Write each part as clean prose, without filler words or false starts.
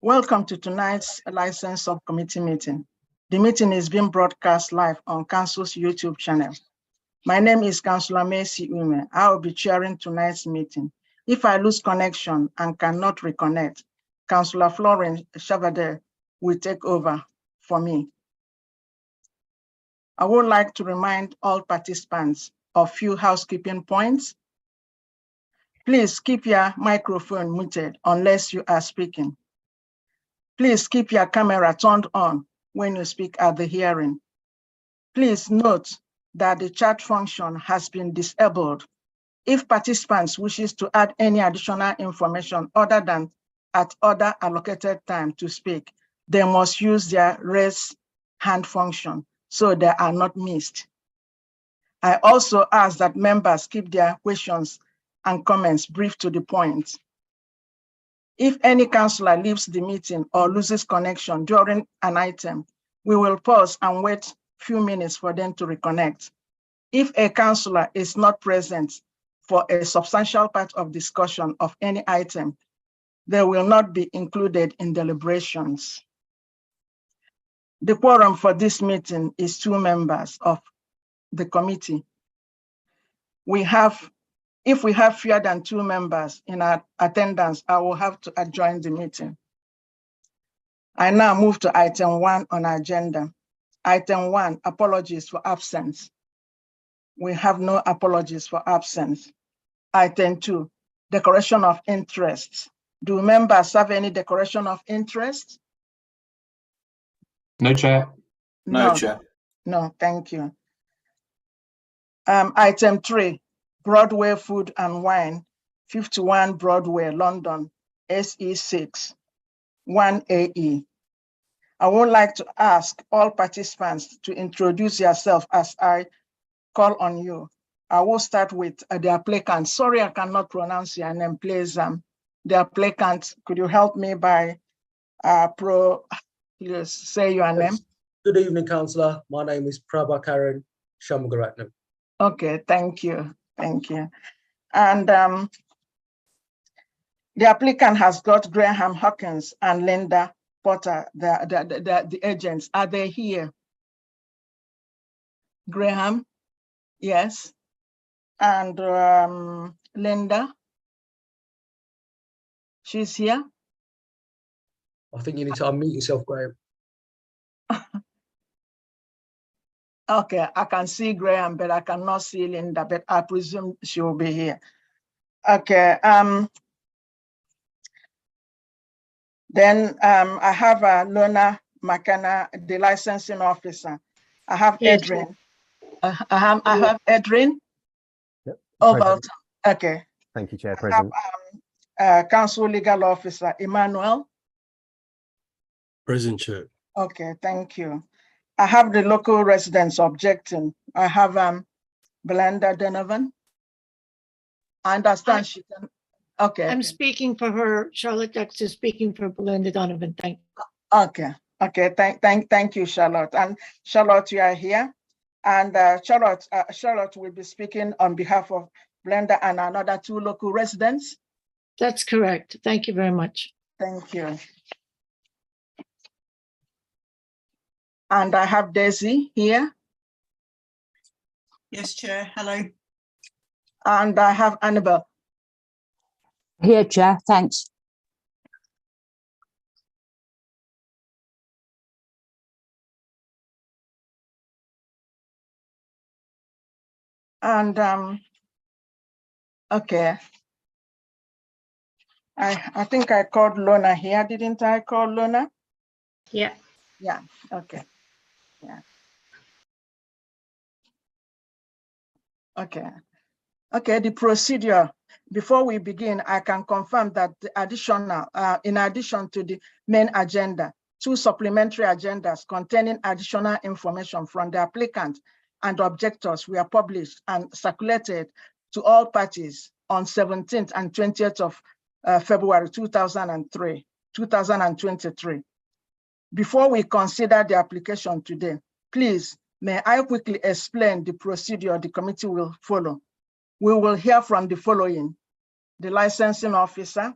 Welcome to tonight's License Subcommittee meeting. The meeting is being broadcast live on Council's YouTube channel. My name is Councillor Macy Ume. I will be chairing tonight's meeting. If I lose connection and cannot reconnect, Councillor Florence Chavade will take over for me. I would like to remind all participants of few housekeeping points. Please keep your microphone muted unless you are speaking. Please keep your camera turned on when you speak at the hearing. Please note that the chat function has been disabled. If participants wishes to add any additional information other than at other allocated time to speak, they must use their raise hand function so they are not missed. I also ask that members keep their questions and comments brief to the point. If any councillor leaves the meeting or loses connection during an item, we will pause and wait a few minutes for them to reconnect. If a councillor is not present for a substantial part of discussion of any item, they will not be included in deliberations. The quorum for this meeting is 2 members of the committee. If we have fewer than 2 members in our attendance, I will have to adjourn the meeting. I now move to item 1 on our agenda. Item 1, apologies for absence. We have no apologies for absence. Item 2, declaration of interest. Do members have any declaration of interest? No, Chair. No, Chair. No, thank you. Item 3, Broadway Food and Wine, 51 Broadway, London, SE6, 1AE. I would like to ask all participants to introduce yourself as I call on you. I will start with the applicant. Sorry, I cannot pronounce your name, please. The applicant, could you help me by please say your name? Good evening, Councillor. My name is Prabhakaran Shamgaratnam. Okay, thank you. Thank you. And the applicant has got Graham Hawkins and Linda Potter, the agents. Are they here? Graham? Yes. And Linda? She's here? I think you need to unmute yourself, Graham. Okay, I can see Graham, but I cannot see Linda, but I presume she will be here. Okay. Then I have Lona McKenna, the licensing officer. I have Adrian. I have Adrian. Yep. Over. Okay. Thank you, Chair President. Council Legal Officer Emmanuel. Present, Chair. Okay, thank you. I have the local residents objecting. I have Belinda Donovan. I understand she can. Okay. I'm speaking for her. Charlotte Dexter is speaking for Belinda Donovan. Thank you. Okay. Okay. Thank you, Charlotte. And Charlotte, you are here. And Charlotte will be speaking on behalf of Belinda and another 2 local residents. That's correct. Thank you very much. Thank you. And I have Daisy here. Yes, Chair. Hello. And I have Annabelle. Here, Chair. Thanks. And okay. I think I called Lona here, didn't I call Lona? Yeah. Yeah, okay. Yeah. Okay. Okay, the procedure. Before we begin, I can confirm that the additional, in addition to the main agenda, 2 supplementary agendas containing additional information from the applicant and objectors were published and circulated to all parties on 17th and 20th of February 2023. Before we consider the application today, please May I quickly explain the procedure the committee will follow? We will hear from the following. The licensing officer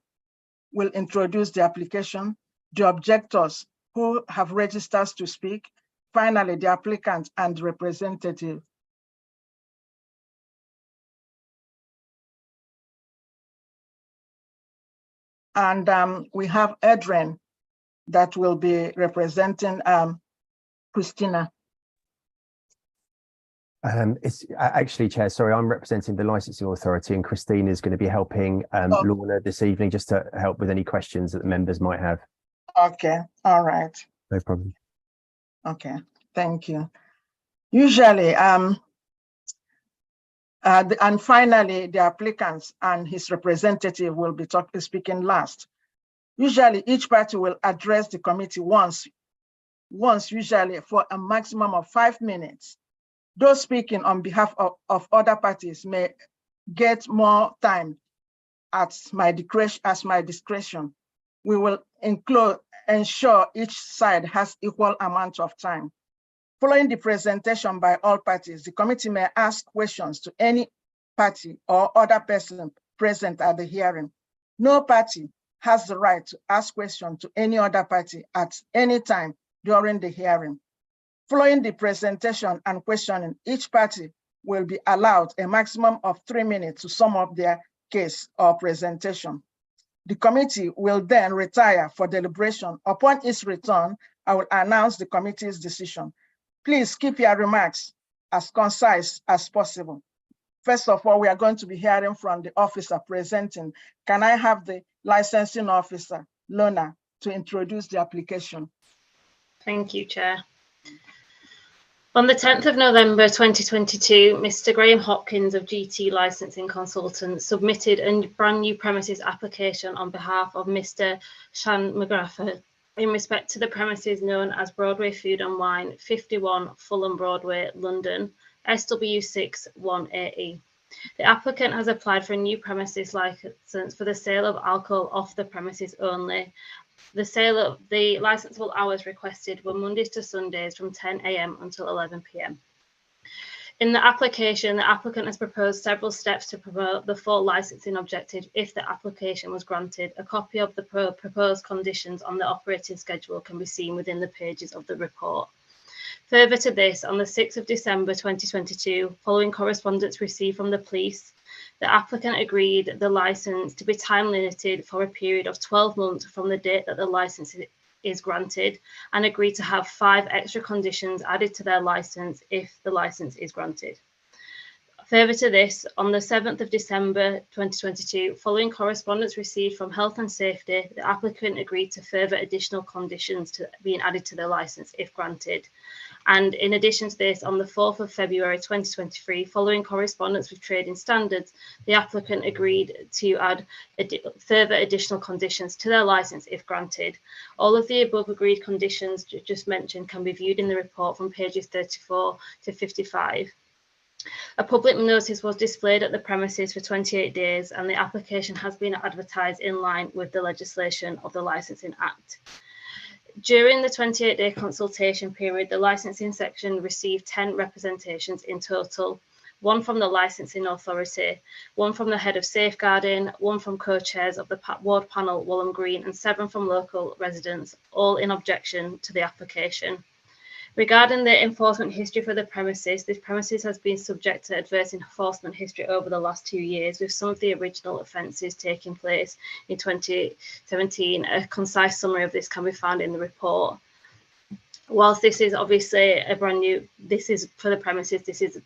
will introduce the application, the objectors who have registered to speak, finally the applicant and the representative. And we have Adrian that will be representing Christina. It's actually, Chair, sorry, I'm representing the licensing authority, and Christine is going to be helping Lorna this evening just to help with any questions that the members might have. Okay, all right. No problem. Okay, thank you. Usually, and finally, the applicants and his representative will be speaking last. Usually, each party will address the committee once, usually for a maximum of 5 minutes. Those speaking on behalf of other parties may get more time at my discretion. We will ensure each side has equal amount of time. Following the presentation by all parties, the committee may ask questions to any party or other person present at the hearing. No party has the right to ask questions to any other party at any time during the hearing. Following the presentation and questioning, each party will be allowed a maximum of 3 minutes to sum up their case or presentation. The committee will then retire for deliberation. Upon its return, I will announce the committee's decision. Please keep your remarks as concise as possible. First of all, we are going to be hearing from the officer presenting. Can I have the licensing officer, Lorna, to introduce the application? Thank you, Chair. On the 10th of November 2022, Mr. Graham Hopkins of GT Licensing Consultants submitted a brand new premises application on behalf of Mr. Shan McGrath in respect to the premises known as Broadway Food and Wine, 51 Fulham Broadway, London, SW6 1AE. The applicant has applied for a new premises license for the sale of alcohol off the premises only. The sale of the licensable hours requested were Mondays to Sundays from 10 AM until 11 PM. In the application, the applicant has proposed several steps to promote the full licensing objective if the application was granted. A copy of the proposed conditions on the operating schedule can be seen within the pages of the report. Further to this, on the 6th of December 2022, following correspondence received from the police, the applicant agreed the license to be time limited for a period of 12 months from the date that the license is granted, and agreed to have 5 extra conditions added to their license if the license is granted. Further to this, on the 7th of December 2022, following correspondence received from Health and Safety, the applicant agreed to further additional conditions to being added to the license if granted. And in addition to this, on the 4th of February 2023, following correspondence with Trading Standards, the applicant agreed to add further additional conditions to their license if granted. All of the above agreed conditions just mentioned can be viewed in the report from pages 34 to 55. A public notice was displayed at the premises for 28 days, and the application has been advertised in line with the legislation of the Licensing Act. During the 28-day consultation period, the licensing section received 10 representations in total, 1 from the licensing authority, 1 from the head of safeguarding, 1 from co-chairs of the ward panel, Walham Green, and 7 from local residents, all in objection to the application. Regarding the enforcement history for the premises, this premises has been subject to adverse enforcement history over the last 2 years, with some of the original offences taking place in 2017. A concise summary of this can be found in the report. Whilst this is obviously a brand new, this is for the premises,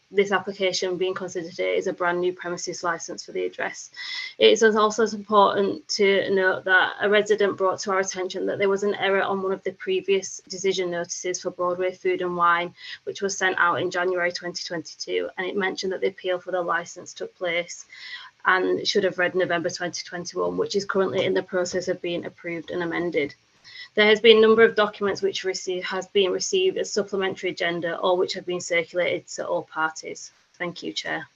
this application being considered today is a brand new premises licence for the address. It is also important to note that a resident brought to our attention that there was an error on one of the previous decision notices for Broadway Food and Wine, which was sent out in January 2022, and it mentioned that the appeal for the licence took place and should have read November 2021, which is currently in the process of being approved and amended. There has been a number of documents which has been received as supplementary agenda or which have been circulated to all parties. Thank you, Chair.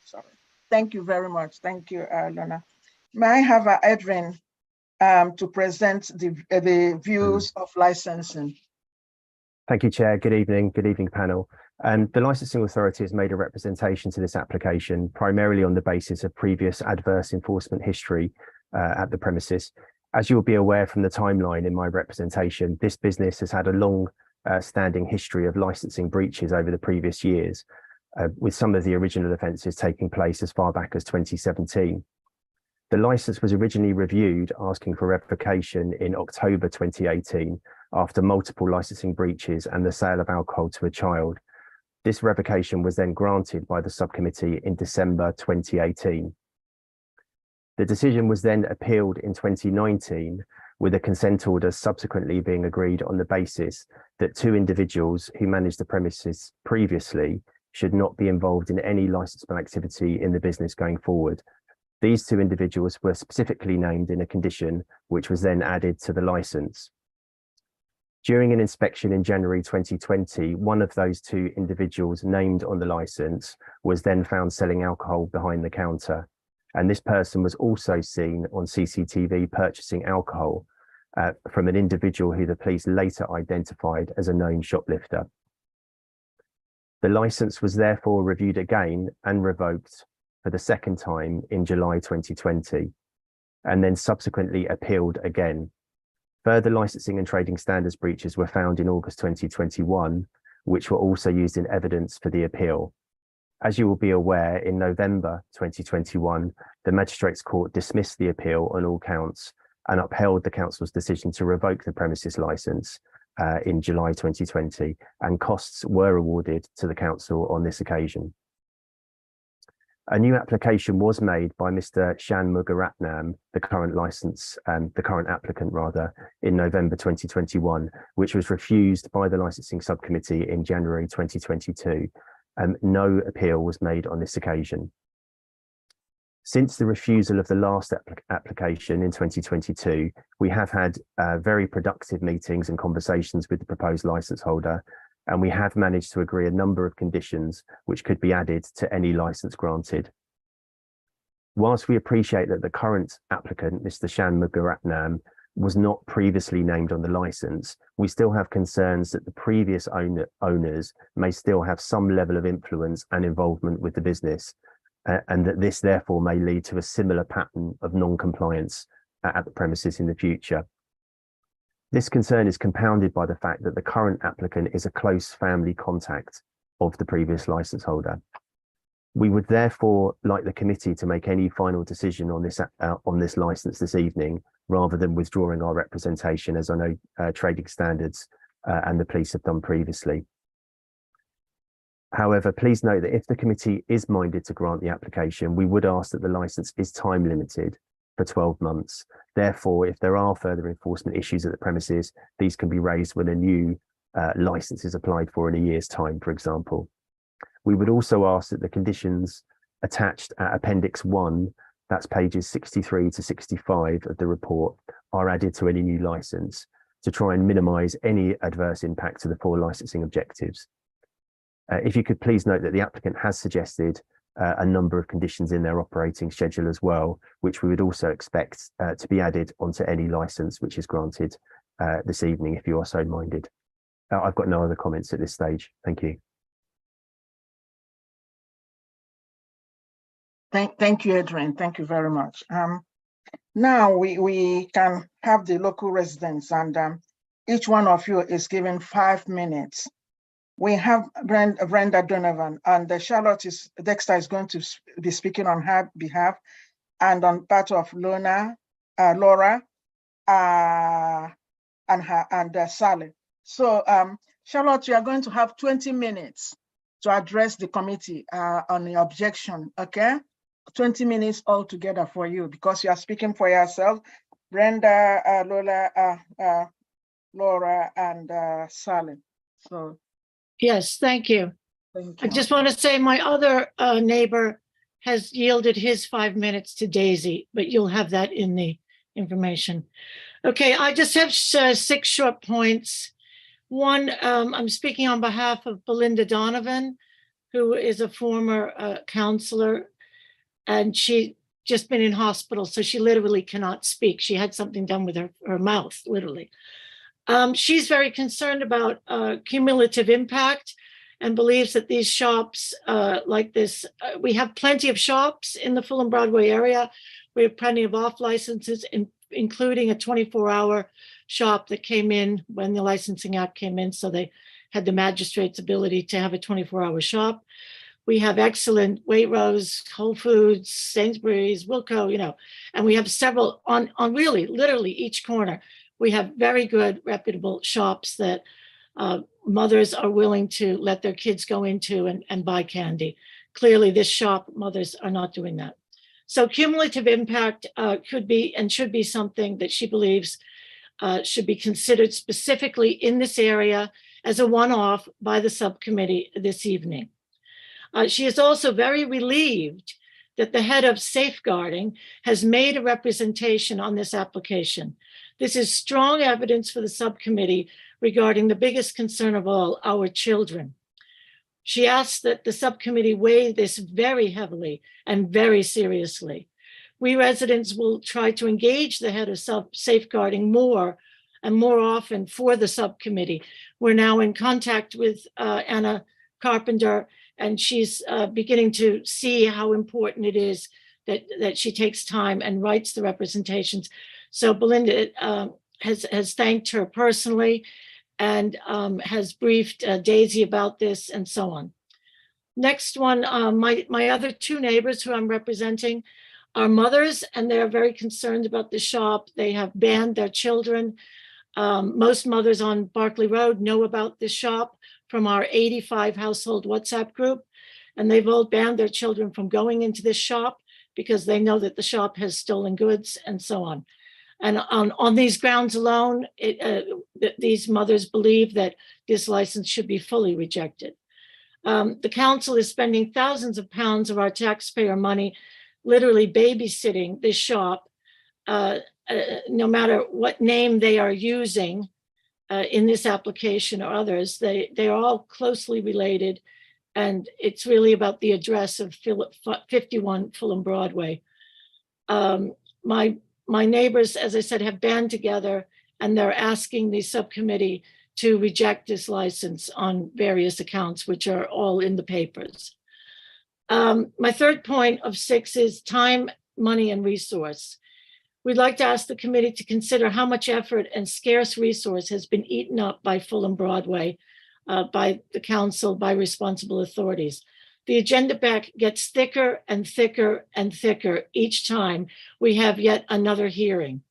Sorry. Thank you very much. Thank you, Lorna. May I have Adrian to present the views of licensing? Thank you, Chair. Good evening. Good evening, panel. The Licensing Authority has made a representation to this application primarily on the basis of previous adverse enforcement history at the premises. As you'll be aware from the timeline in my representation, this business has had a long standing history of licensing breaches over the previous years, with some of the original offences taking place as far back as 2017. The licence was originally reviewed asking for revocation in October 2018 after multiple licensing breaches and the sale of alcohol to a child. This revocation was then granted by the subcommittee in December 2018. The decision was then appealed in 2019, with a consent order subsequently being agreed on the basis that 2 individuals who managed the premises previously should not be involved in any licensable activity in the business going forward. These 2 individuals were specifically named in a condition which was then added to the licence. During an inspection in January 2020, one of those 2 individuals named on the licence was then found selling alcohol behind the counter. And this person was also seen on CCTV purchasing alcohol from an individual who the police later identified as a known shoplifter. The licence was therefore reviewed again and revoked for the second time in July 2020, and then subsequently appealed again. Further licensing and trading standards breaches were found in August 2021, which were also used in evidence for the appeal. As you will be aware, in November 2021, the Magistrates Court dismissed the appeal on all counts and upheld the council's decision to revoke the premises licence in July 2020, and costs were awarded to the council on this occasion. A new application was made by Mr. Shan Mugaratnam, the current applicant rather, in November 2021, which was refused by the licensing subcommittee in January 2022. No appeal was made on this occasion. Since the refusal of the last application in 2022, we have had very productive meetings and conversations with the proposed licence holder, and we have managed to agree a number of conditions which could be added to any licence granted. Whilst we appreciate that the current applicant, Mr. Shan Mugaratnam, was not previously named on the licence, we still have concerns that the previous owners may still have some level of influence and involvement with the business, and that this therefore may lead to a similar pattern of non-compliance at the premises in the future. This concern is compounded by the fact that the current applicant is a close family contact of the previous licence holder. We would therefore like the committee to make any final decision on this licence this evening, rather than withdrawing our representation, as I know trading standards and the police have done previously. However, please note that if the committee is minded to grant the application, we would ask that the licence is time limited for 12 months. Therefore, if there are further enforcement issues at the premises, these can be raised when a new licence is applied for in a year's time, for example. We would also ask that the conditions attached at Appendix 1, that's pages 63 to 65 of the report, are added to any new licence to try and minimise any adverse impact to the 4 licensing objectives. If you could please note that the applicant has suggested a number of conditions in their operating schedule as well, which we would also expect to be added onto any licence which is granted this evening, if you are so minded. I've got no other comments at this stage. Thank you. Thank you, Adrian. Thank you very much. Now we can have the local residents, and each one of you is given 5 minutes. We have Brenda Donovan, and Charlotte Dexter is going to be speaking on her behalf, and on part of Laura, and Sally. So Charlotte, you are going to have 20 minutes to address the committee on the objection, okay? 20 minutes altogether for you, because you are speaking for yourself. Brenda, Laura, and Sally. So. Yes, thank you. Thank you. I just want to say my other neighbor has yielded his 5 minutes to Daisy, but you'll have that in the information. Okay, I just have 6 short points. One, I'm speaking on behalf of Belinda Donovan, who is a former counselor, and she just been in hospital, so she literally cannot speak. She had something done with her mouth, literally. She's very concerned about cumulative impact and believes that these shops like this, we have plenty of shops in the Fulham Broadway area. We have plenty of off licenses, including a 24-hour shop that came in when the Licensing Act came in. So they had the magistrate's ability to have a 24-hour shop. We have excellent Waitrose, Whole Foods, Sainsbury's, Wilco, and we have several on really literally each corner. We have very good reputable shops that mothers are willing to let their kids go into and buy candy. Clearly this shop, mothers are not doing that. So cumulative impact could be and should be something that she believes should be considered specifically in this area as a one-off by the subcommittee this evening. She is also very relieved that the head of safeguarding has made a representation on this application. This is strong evidence for the subcommittee regarding the biggest concern of all, our children. She asks that the subcommittee weigh this very heavily and very seriously. We residents will try to engage the head of safeguarding more and more often for the subcommittee. We're now in contact with Anna Carpenter, and she's beginning to see how important it is that she takes time and writes the representations. So Belinda has thanked her personally and has briefed Daisy about this and so on. Next one, my other two neighbors who I'm representing are mothers, and they're very concerned about the shop. They have banned their children. Most mothers on Barclay Road know about this shop from our 85 household WhatsApp group, and they've all banned their children from going into this shop because they know that the shop has stolen goods and so on. And on these grounds alone, these mothers believe that this license should be fully rejected. The council is spending thousands of pounds of our taxpayer money literally babysitting this shop, no matter what name they are using in this application or others. They are all closely related, and it's really about the address of 51 Fulham Broadway. My neighbors, as I said, have band together, and they're asking the subcommittee to reject this license on various accounts, which are all in the papers. My third point of 6 is time, money, and resource. We'd like to ask the committee to consider how much effort and scarce resource has been eaten up by Fulham Broadway, by the council, by responsible authorities. The agenda pack gets thicker and thicker and thicker each time we have yet another hearing.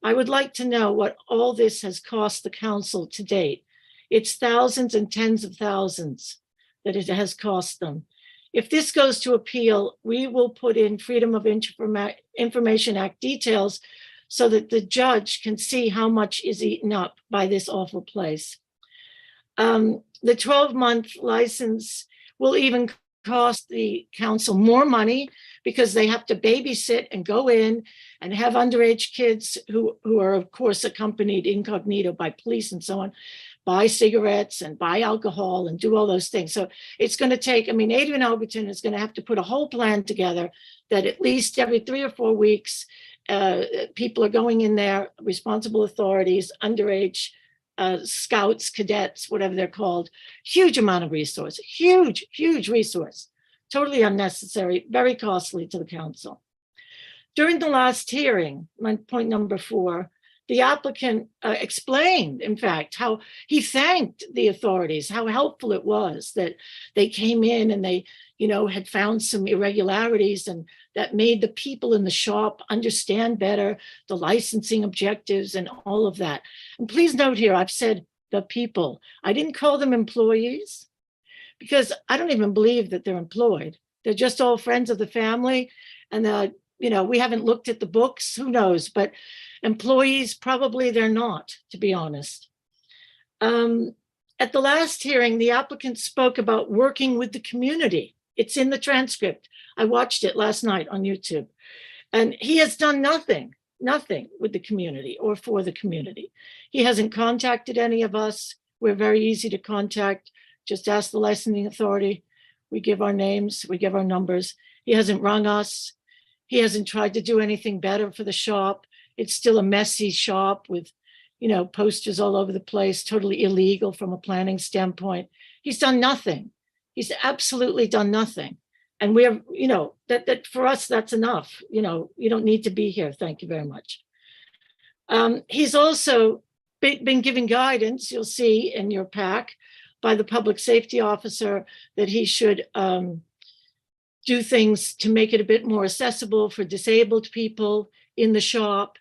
I would like to know what all this has cost the council to date. It's thousands and tens of thousands that it has cost them. If this goes to appeal, we will put in Freedom of Information Act details so that the judge can see how much is eaten up by this awful place. The 12-month license will even cost the council more money because they have to babysit and go in and have underage kids who are of course accompanied incognito by police and so on, buy cigarettes and buy alcohol and do all those things. So it's going to take, Adrian Overton is going to have to put a whole plan together that at least every 3 or 4 weeks, people are going in there, responsible authorities, underage scouts, cadets, whatever they're called. Huge amount of resource, huge resource, totally unnecessary, very costly to the council. During the last hearing, my point number 4, the applicant explained, in fact, how he thanked the authorities, how helpful it was that they came in and they, had found some irregularities and that made the people in the shop understand better the licensing objectives and all of that. And please note here, I've said the people. I didn't call them employees because I don't even believe that they're employed. They're just all friends of the family. And, we haven't looked at the books, who knows, but employees, probably they're not, to be honest. At the last hearing, the applicant spoke about working with the community. It's in the transcript. I watched it last night on YouTube. And he has done nothing with the community or for the community. He hasn't contacted any of us. We're very easy to contact. Just ask the licensing authority. We give our names, we give our numbers. He hasn't rung us. He hasn't tried to do anything better for the shop. It's still a messy shop with, posters all over the place, totally illegal from a planning standpoint. He's done nothing. He's absolutely done nothing. And we're, that for us, that's enough. You don't need to be here. Thank you very much. He's also been given guidance, you'll see in your pack, by the public safety officer that he should do things to make it a bit more accessible for disabled people in the shop,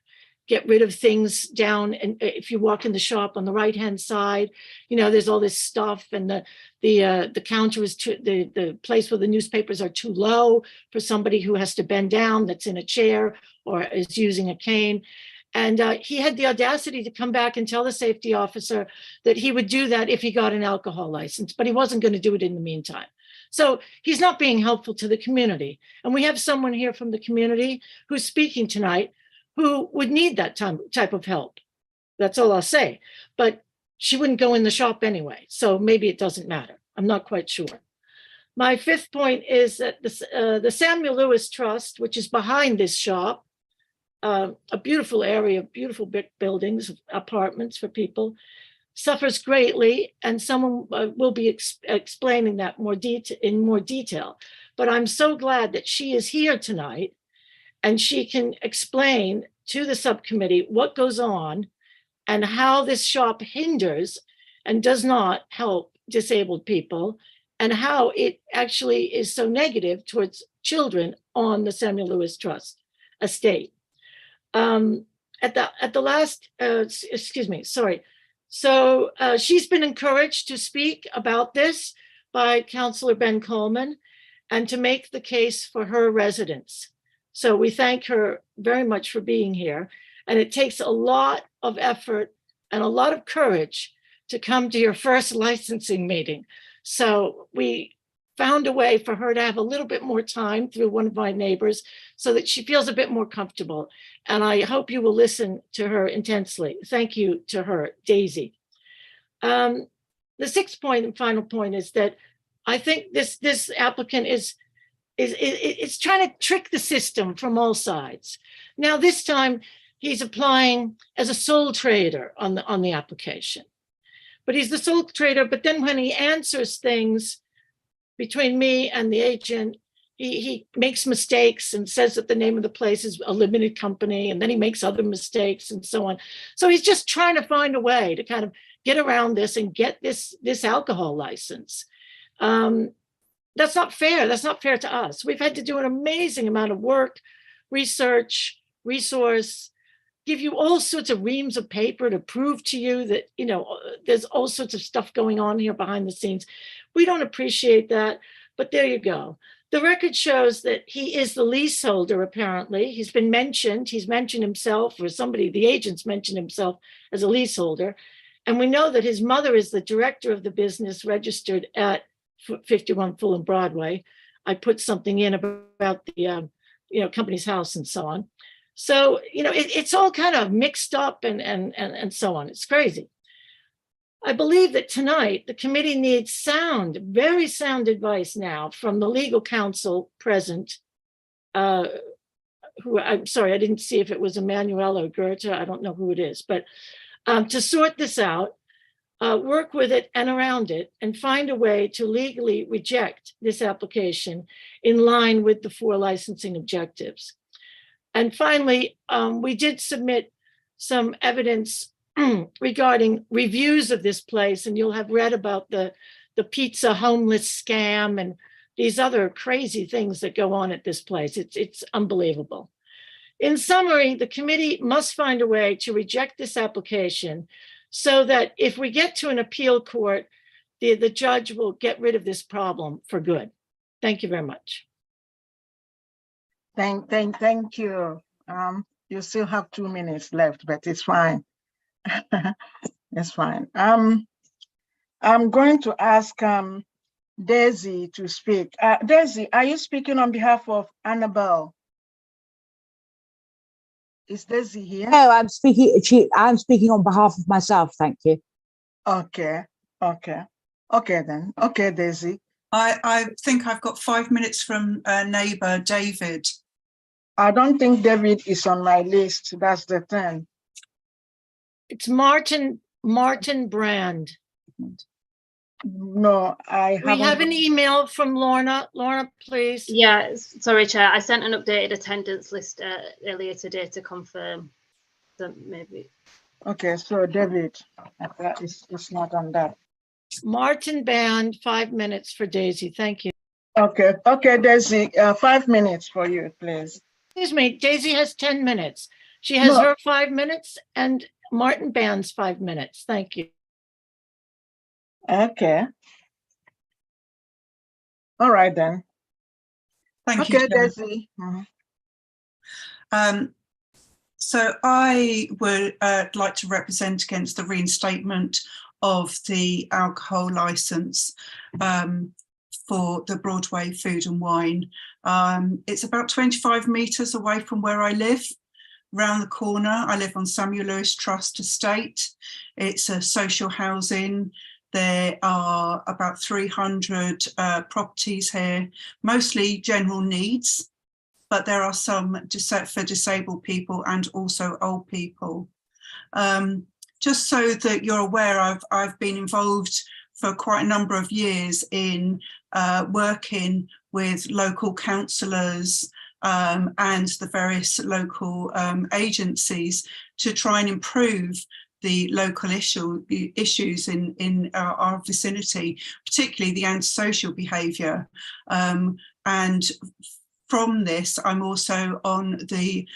get rid of things down. And if you walk in the shop on the right-hand side, there's all this stuff, and the counter is the place where the newspapers are too low for somebody who has to bend down, that's in a chair or is using a cane. And he had the audacity to come back and tell the safety officer that he would do that if he got an alcohol license, but he wasn't going to do it in the meantime. So he's not being helpful to the community. And we have someone here from the community who's speaking tonight who would need that type of help. That's all I'll say. But she wouldn't go in the shop anyway. So maybe it doesn't matter. I'm not quite sure. My fifth point is that the Samuel Lewis Trust, which is behind this shop, a beautiful area, beautiful big buildings, apartments for people, suffers greatly, and someone will be explaining that in more detail. But I'm so glad that she is here tonight, and she can explain to the subcommittee what goes on and how this shop hinders and does not help disabled people, and how it actually is so negative towards children on the Samuel Lewis Trust estate. At the last, So she's been encouraged to speak about this by Councillor Ben Coleman and to make the case for her residents. So we thank her very much for being here. And it takes a lot of effort and a lot of courage to come to your first licensing meeting. So we found a way for her to have a little bit more time through one of my neighbors so that she feels a bit more comfortable. And I hope you will listen to her intensely. Thank you to her, Daisy. The sixth point and final point is that I think this applicant is trying to trick the system from all sides. Now, this time he's applying as a sole trader on the application. But he's the sole trader, but then when he answers things between me and the agent, he makes mistakes and says that the name of the place is a limited company, and then he makes other mistakes and so on. So he's just trying to find a way to kind of get around this and get this alcohol license. That's not fair. That's not fair to us. We've had to do an amazing amount of work, research, resource, give you all sorts of reams of paper to prove to you that, there's all sorts of stuff going on here behind the scenes. We don't appreciate that, but there you go. The record shows that he is the leaseholder, apparently. He's mentioned himself, or somebody, the agents mentioned himself as a leaseholder. And we know that his mother is the director of the business registered at 51 Fulham Broadway. I put something in about the, company's house and so on. So, it's all kind of mixed up and so on. It's crazy. I believe that tonight the committee needs very sound advice now from the legal counsel present, who, I'm sorry, I didn't see if it was Emmanuel or Goethe. I don't know who it is, but to sort this out, work with it and around it, and find a way to legally reject this application in line with the 4 licensing objectives. And finally, we did submit some evidence regarding reviews of this place, and you'll have read about the pizza homeless scam and these other crazy things that go on at this place. It's unbelievable. In summary, the committee must find a way to reject this application so that if we get to an appeal court, the judge will get rid of this problem for good. Thank you very much. Thank you. You still have 2 minutes left, but it's fine. It's fine. I'm going to ask Daisy to speak. Daisy, are you speaking on behalf of Annabelle? Is Daisy here? No, I'm speaking on behalf of myself. Thank you. Okay then. Okay, Daisy. I think I've got 5 minutes from neighbour David. I don't think David is on my list. That's the thing. It's Martin Brand. No, I We have haven't. an email from Lorna. Lorna, please. Yeah, sorry, Chair. I sent an updated attendance list earlier today to confirm that maybe. Okay, so David, it's not on that. Martin Band, 5 minutes for Daisy. Thank you. Okay, Daisy, 5 minutes for you, please. Excuse me, Daisy has 10 minutes. She has No. her 5 minutes and Martin Band's 5 minutes. Thank you. Okay. All right then. Thank you, Okay, Chair. Daisy. So I would like to represent against the reinstatement of the alcohol licence for the Broadway Food and Wine. It's about 25 metres away from where I live. Round the corner, I live on Samuel Lewis Trust Estate. It's a social housing. There are about 300 properties here, mostly general needs, but there are some for disabled people and also old people. Just so that you're aware, I've been involved for quite a number of years in working with local councillors and the various local agencies to try and improve the local issues in our vicinity, particularly the antisocial behaviour. And from this, I'm also on the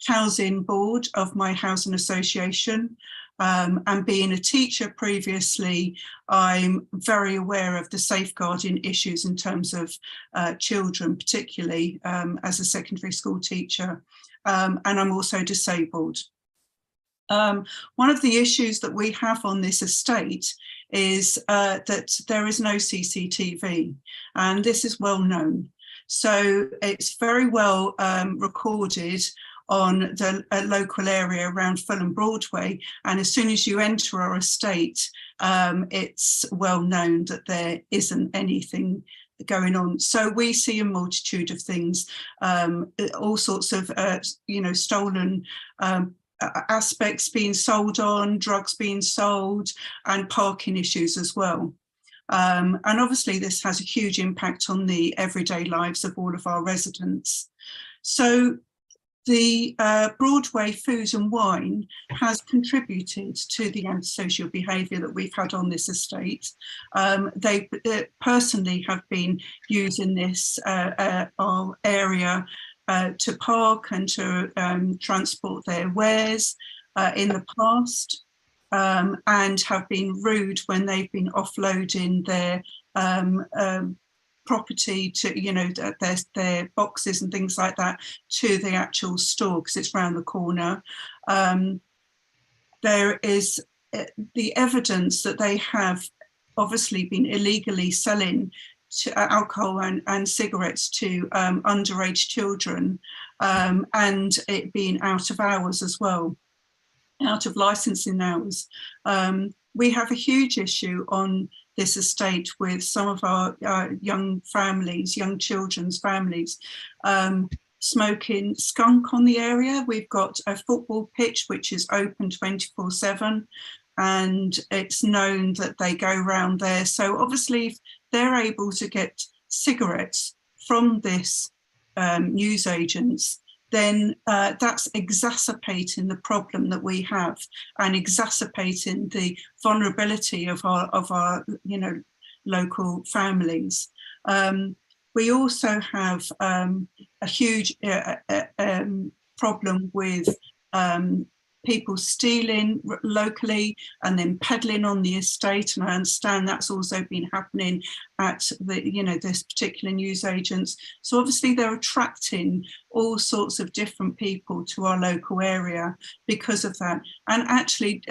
housing board of my housing association. And being a teacher previously, I'm very aware of the safeguarding issues in terms of children, particularly as a secondary school teacher. And I'm also disabled. One of the issues that we have on this estate is that there is no CCTV, and this is well known. So it's very well recorded on the local area around Fulham Broadway. And as soon as you enter our estate, it's well known that there isn't anything going on. So we see a multitude of things, all sorts of, stolen aspects being sold on, drugs being sold, and parking issues as well. And obviously this has a huge impact on the everyday lives of all of our residents. So the Broadway Food and Wine has contributed to the antisocial behaviour that we've had on this estate. They personally have been using this our area to park and to transport their wares in the past, and have been rude when they've been offloading their property to, their boxes and things like that to the actual store, because it's round the corner. There is the evidence that they have obviously been illegally selling alcohol and cigarettes to underage children, and it being out of hours as well, out of licensing hours. We have a huge issue on this estate with some of our young families, young children's families, smoking skunk on the area. We've got a football pitch which is open 24/7, and it's known that they go around there. So obviously if they're able to get cigarettes from this newsagents, then that's exacerbating the problem that we have and exacerbating the vulnerability of our local families. We also have a huge problem with people stealing locally and then peddling on the estate, and I understand that's also been happening at the this particular newsagents. So obviously they're attracting all sorts of different people to our local area because of that. And actually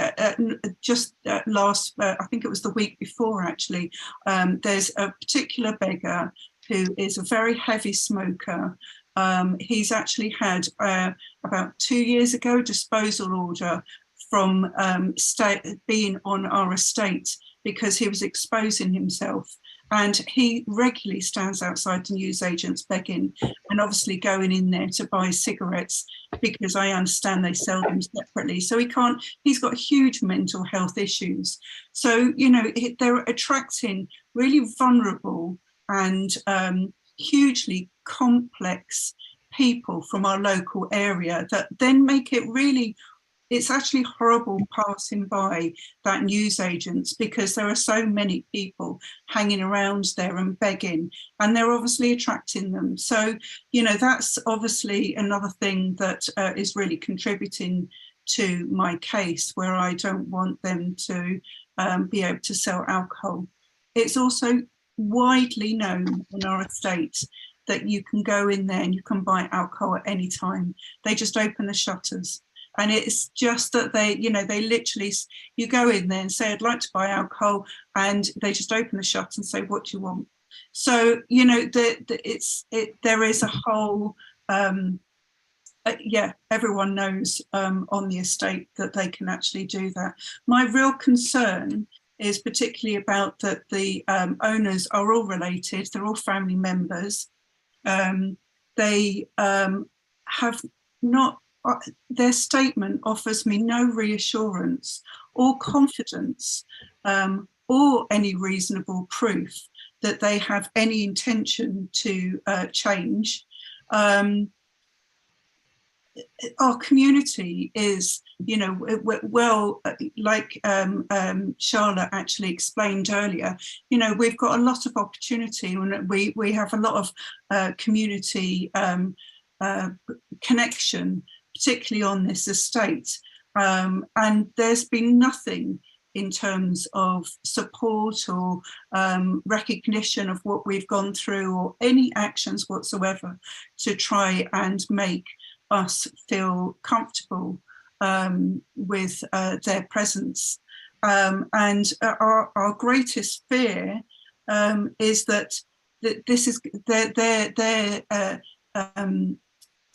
just last I think it was the week before actually, there's a particular beggar who is a very heavy smoker. He's actually had about 2 years ago disposal order from being on our estate because he was exposing himself And he regularly stands outside the newsagents begging and obviously going in there to buy cigarettes, because I understand they sell them separately. So he's got huge mental health issues. So, you know, they're attracting really vulnerable and hugely complex people from our local area that then make it really, it's actually horrible passing by that newsagents, because there are so many people hanging around there and begging, and they're obviously attracting them. So, you know, that's obviously another thing that is really contributing to my case, where I don't want them to be able to sell alcohol. It's also widely known in our estate that you can go in there and you can buy alcohol at any time. They just open the shutters. And it's just that they, you know, they literally, you go in there and say, I'd like to buy alcohol, and they just open the shutter and say, what do you want? So, you know, there is a whole, yeah, everyone knows on the estate that they can actually do that. My real concern is particularly about that the owners are all related, they're all family members. They have not, their statement offers me no reassurance or confidence or any reasonable proof that they have any intention to change. Our community is, you know, well, like Charlotte actually explained earlier, you know, we've got a lot of opportunity, and we have a lot of community connection, particularly on this estate, and there's been nothing in terms of support or recognition of what we've gone through, or any actions whatsoever to try and make us feel comfortable with their presence. And our greatest fear is that this is their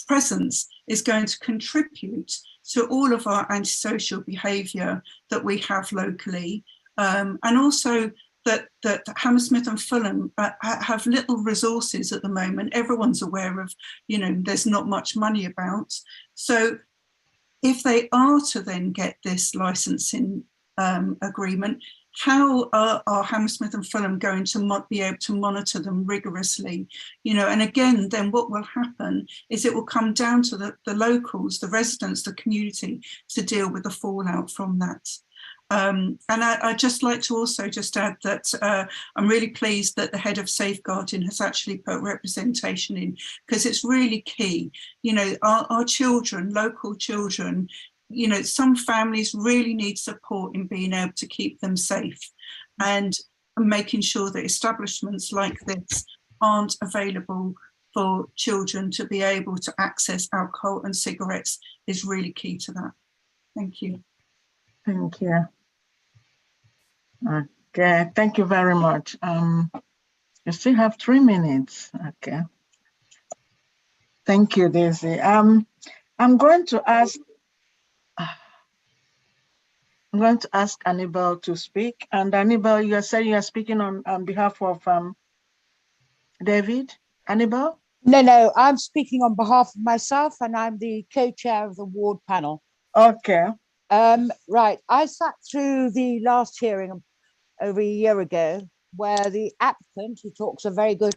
presence is going to contribute to all of our antisocial behaviour that we have locally, and also that Hammersmith and Fulham have little resources at the moment. Everyone's aware of, you know, there's not much money about. So if they are to then get this licensing agreement, how are Hammersmith and Fulham going to be able to monitor them rigorously? You know, and again, then what will happen is it will come down to the locals, the residents, the community, to deal with the fallout from that. And I'd just like to also just add that I'm really pleased that the head of safeguarding has actually put representation in, because it's really key. You know, our children, local children, you know, some families really need support in being able to keep them safe, and making sure that establishments like this aren't available for children to be able to access alcohol and cigarettes is really key to that. Thank you. Thank you. Okay, thank you very much. You still have 3 minutes. Okay. Thank you, Daisy. I'm going to ask Annabelle to speak. And Annabelle, you said you are speaking on behalf of David. Annabelle? No, I'm speaking on behalf of myself, and I'm the co-chair of the ward panel. Okay. Right, I sat through the last hearing over a year ago, where the applicant, who talks a very good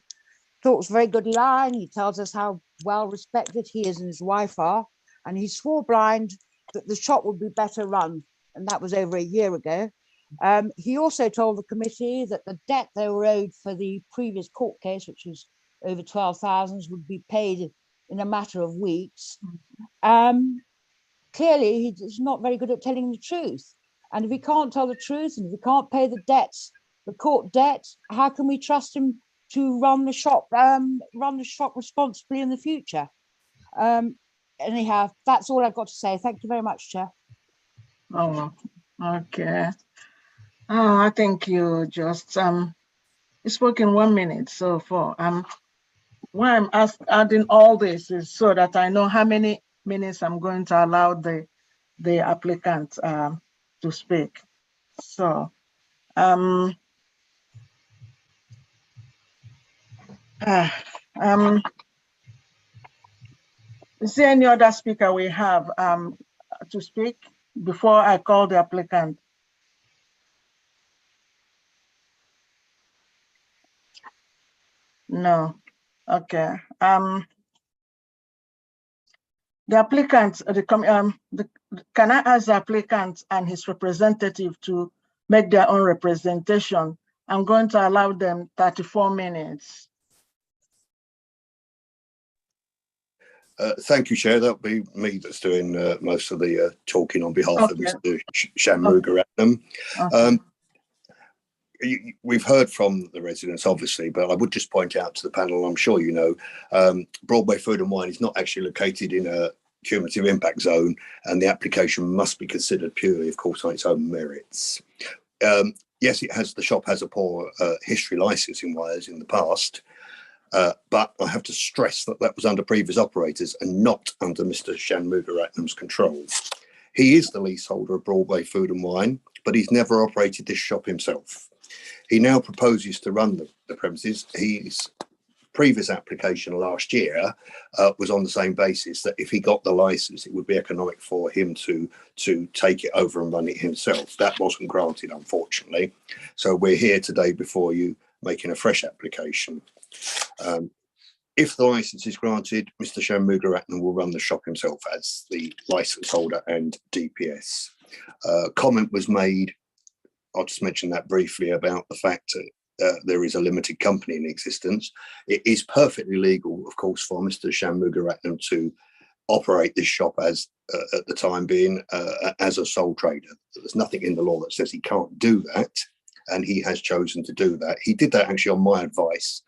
line, he tells us how well respected he is and his wife are, and he swore blind that the shop would be better run, and that was over a year ago. He also told the committee that the debt they were owed for the previous court case, which was over 12,000, would be paid in a matter of weeks. Clearly, he's not very good at telling the truth. And if he can't tell the truth, and if he can't pay the debts, the court debt, how can we trust him to run the shop responsibly in the future? Anyhow, that's all I've got to say. Thank you very much, Chair. Oh, okay. Oh, I think you just you spoke in 1 minute so far. Why I'm adding all this is so that I know how many minutes I'm going to allow the applicant to speak. So Is there any other speaker we have to speak before I call the applicant? No. Okay. The applicant, can I ask the applicant and his representative to make their own representation? I'm going to allow them 34 minutes. Thank you, Chair. That'll be me that's doing most of the talking on behalf of Mr. Shanmugaratnam. Okay. We've heard from the residents, obviously, but I would just point out to the panel, I'm sure you know, Broadway Food and Wine is not actually located in a cumulative impact zone, and the application must be considered purely, of course, on its own merits. Yes, the shop has a poor history licensing-wise in the past, but I have to stress that that was under previous operators and not under Mr. Shanmugaratnam's control. He is the leaseholder of Broadway Food and Wine, but he's never operated this shop himself. He now proposes to run the premises. His previous application last year was on the same basis that if he got the license, it would be economic for him to take it over and run it himself. That wasn't granted, unfortunately. So we're here today before you making a fresh application. If the license is granted, Mr. Shanmugaratnam will run the shop himself as the license holder and DPS. Comment was made, I'll just mention that briefly, about the fact that there is a limited company in existence. It is perfectly legal, of course, for Mr. Shanmugaratnam to operate this shop as, at the time being, as a sole trader. There's nothing in the law that says he can't do that, and he has chosen to do that. He did that actually on my advice,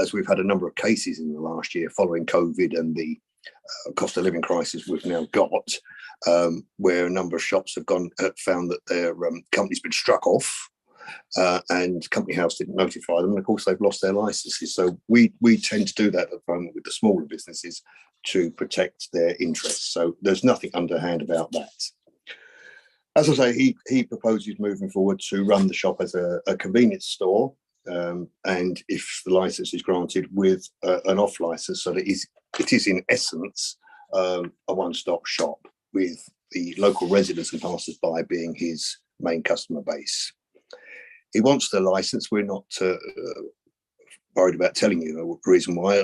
as we've had a number of cases in the last year following COVID and the cost of living crisis we've now got, where a number of shops have found that their company's been struck off, and Company House didn't notify them, and of course they've lost their licenses. So we tend to do that at the moment with the smaller businesses to protect their interests. So there's nothing underhand about that. As I say, he proposes moving forward to run the shop as a convenience store, and if the license is granted with an off license, so that it is in essence a one-stop shop with the local residents and passers-by being his main customer base. He wants the license. We're not worried about telling you the reason why,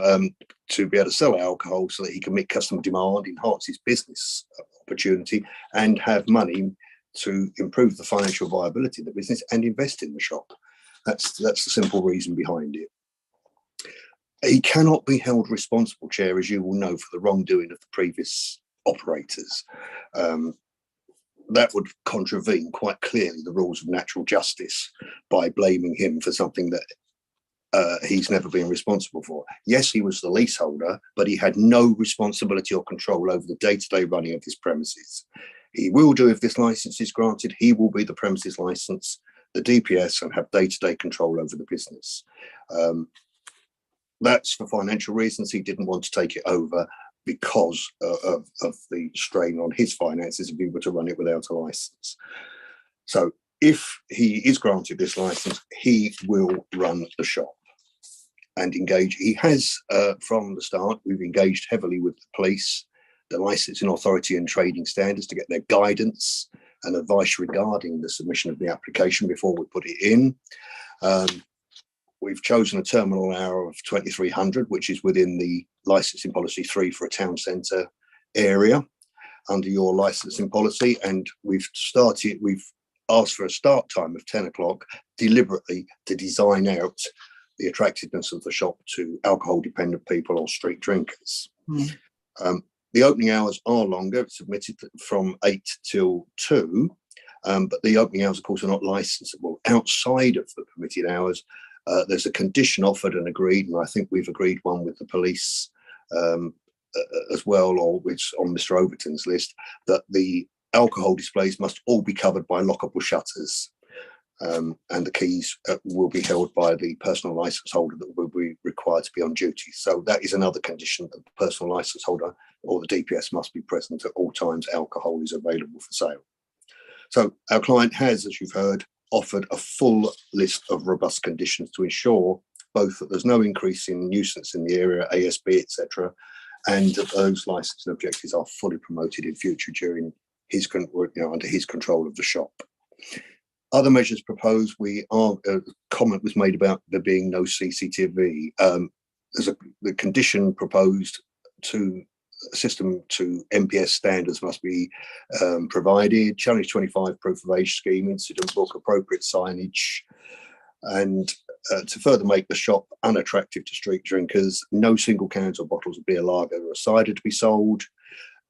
to be able to sell alcohol so that he can meet customer demand, enhance his business opportunity, and have money to improve the financial viability of the business and invest in the shop. That's the simple reason behind it. He cannot be held responsible, Chair, as you will know, for the wrongdoing of the previous operators. That would contravene quite clearly the rules of natural justice by blaming him for something that he's never been responsible for. Yes, he was the leaseholder, but he had no responsibility or control over the day-to-day running of his premises. He will do if this license is granted. He will be the premises license, the DPS, and have day-to-day control over the business. That's for financial reasons. He didn't want to take it over because of the strain on his finances if he were to run it without a license. So if he is granted this license, he will run the shop and engage. He has, from the start, we've engaged heavily with the police, the licensing authority and trading standards to get their guidance and advice regarding the submission of the application before we put it in. We've chosen a terminal hour of 2300, which is within the licensing policy 3 for a town centre area under your licensing policy. And we've asked for a start time of 10 o'clock deliberately to design out the attractiveness of the shop to alcohol dependent people or street drinkers. The opening hours are longer. It's submitted from 8 till 2, but the opening hours, of course, are not licensable. Outside of the permitted hours, there's a condition offered and agreed, and I think we've agreed one with the police as well, or it's on Mr. Overton's list, that the alcohol displays must all be covered by lockable shutters, and the keys will be held by the personal license holder that will be required to be on duty. So that is another condition, that the personal license holder or the DPS must be present at all times alcohol is available for sale. So our client has, as you've heard, offered a full list of robust conditions to ensure both that there's no increase in nuisance in the area, ASB, etc., and that those licensing objectives are fully promoted in future during his, under his control of the shop. Other measures proposed, a comment was made about there being no CCTV. The condition proposed to a system to MPS standards must be provided, Challenge 25 proof of age scheme, incident book, appropriate signage, and to further make the shop unattractive to street drinkers, no single cans or bottles of beer, lager or cider to be sold,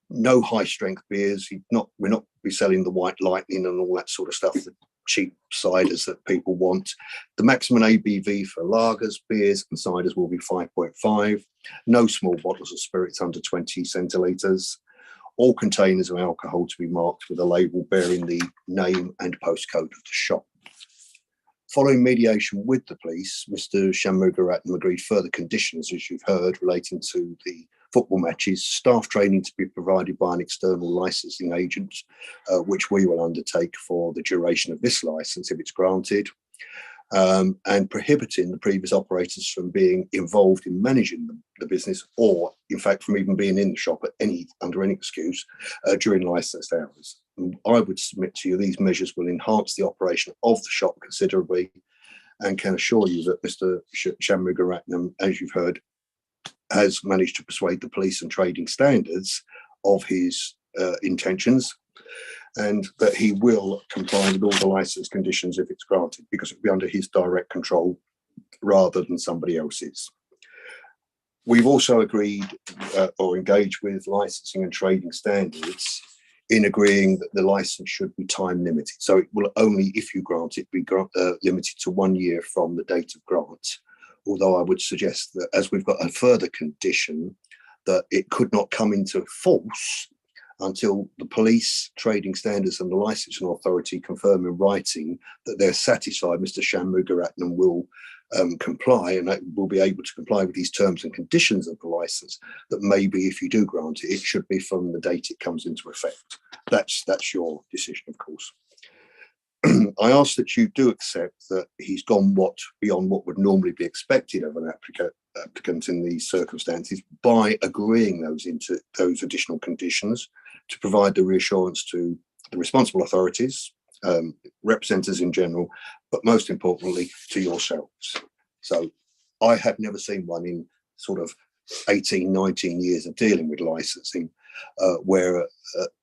no high strength beers. We're not be selling the White Lightning and all that sort of stuff, the cheap ciders that people want. The maximum ABV for lagers, beers and ciders will be 5.5. No small bottles of spirits under 20 centilitres. All containers of alcohol to be marked with a label bearing the name and postcode of the shop. Following mediation with the police, Mr. Shanmugaratnam agreed further conditions, as you've heard, relating to the football matches, staff training to be provided by an external licensing agent, which we will undertake for the duration of this license if it's granted, and prohibiting the previous operators from being involved in managing the business, or in fact from even being in the shop under any excuse during licensed hours. I would submit to you these measures will enhance the operation of the shop considerably, and can assure you that Mr. Shanmugaratnam, as you've heard, has managed to persuade the police and trading standards of his intentions, and that he will comply with all the license conditions if it's granted, because it will be under his direct control rather than somebody else's. We've also agreed or engaged with licensing and trading standards in agreeing that the license should be time limited. So it will only, if you grant it, be limited to 1 year from the date of grant. Although I would suggest that, as we've got a further condition, that it could not come into force until the police, trading standards and the licensing authority confirm in writing that they're satisfied Mr. Shanmugaratnam will comply and that will be able to comply with these terms and conditions of the license, that maybe if you do grant it, it should be from the date it comes into effect. That's your decision, of course. I ask that you do accept that he's gone beyond what would normally be expected of an applicant in these circumstances by agreeing those additional conditions to provide the reassurance to the responsible authorities, representatives in general, but most importantly to yourselves. So I have never seen one in sort of 18, 19 years of dealing with licensing where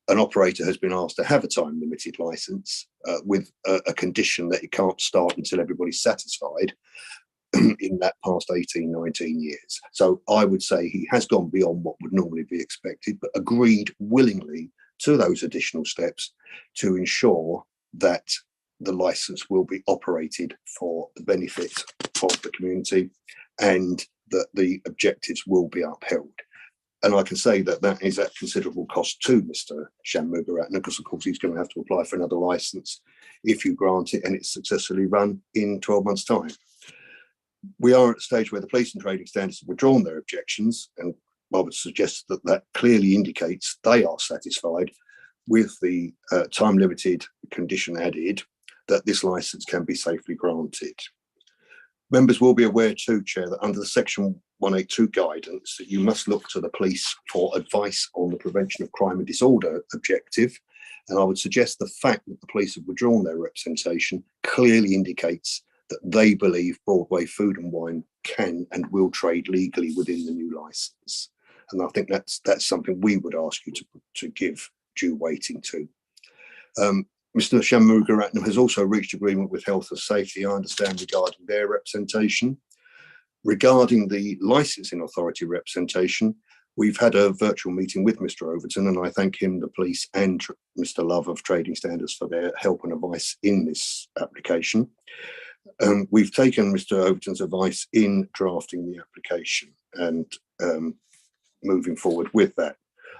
an operator has been asked to have a time limited license with a condition that it can't start until everybody's satisfied in that past 18, 19 years. So I would say he has gone beyond what would normally be expected, but agreed willingly to those additional steps to ensure that the license will be operated for the benefit of the community and that the objectives will be upheld. And I can say that that is at considerable cost to Mr. Shanmugaratnam, because of course he's going to have to apply for another license if you grant it and it's successfully run in 12 months' time. We are at a stage where the police and trading standards have withdrawn their objections, and I would suggest that that clearly indicates they are satisfied with the time-limited condition added that this licence can be safely granted. Members will be aware too, Chair, that under the Section 182 guidance that you must look to the police for advice on the prevention of crime and disorder objective. And I would suggest the fact that the police have withdrawn their representation clearly indicates that they believe Broadway Food and Wine can and will trade legally within the new licence. And I think that's something we would ask you to give due weighting to. Mr. Shanmugaratnam has also reached agreement with Health and Safety, I understand, regarding their representation. Regarding the licensing authority representation, we've had a virtual meeting with Mr. Overton, and I thank him, the police and Mr. Love of Trading Standards for their help and advice in this application. We've taken Mr. Overton's advice in drafting the application and moving forward with that.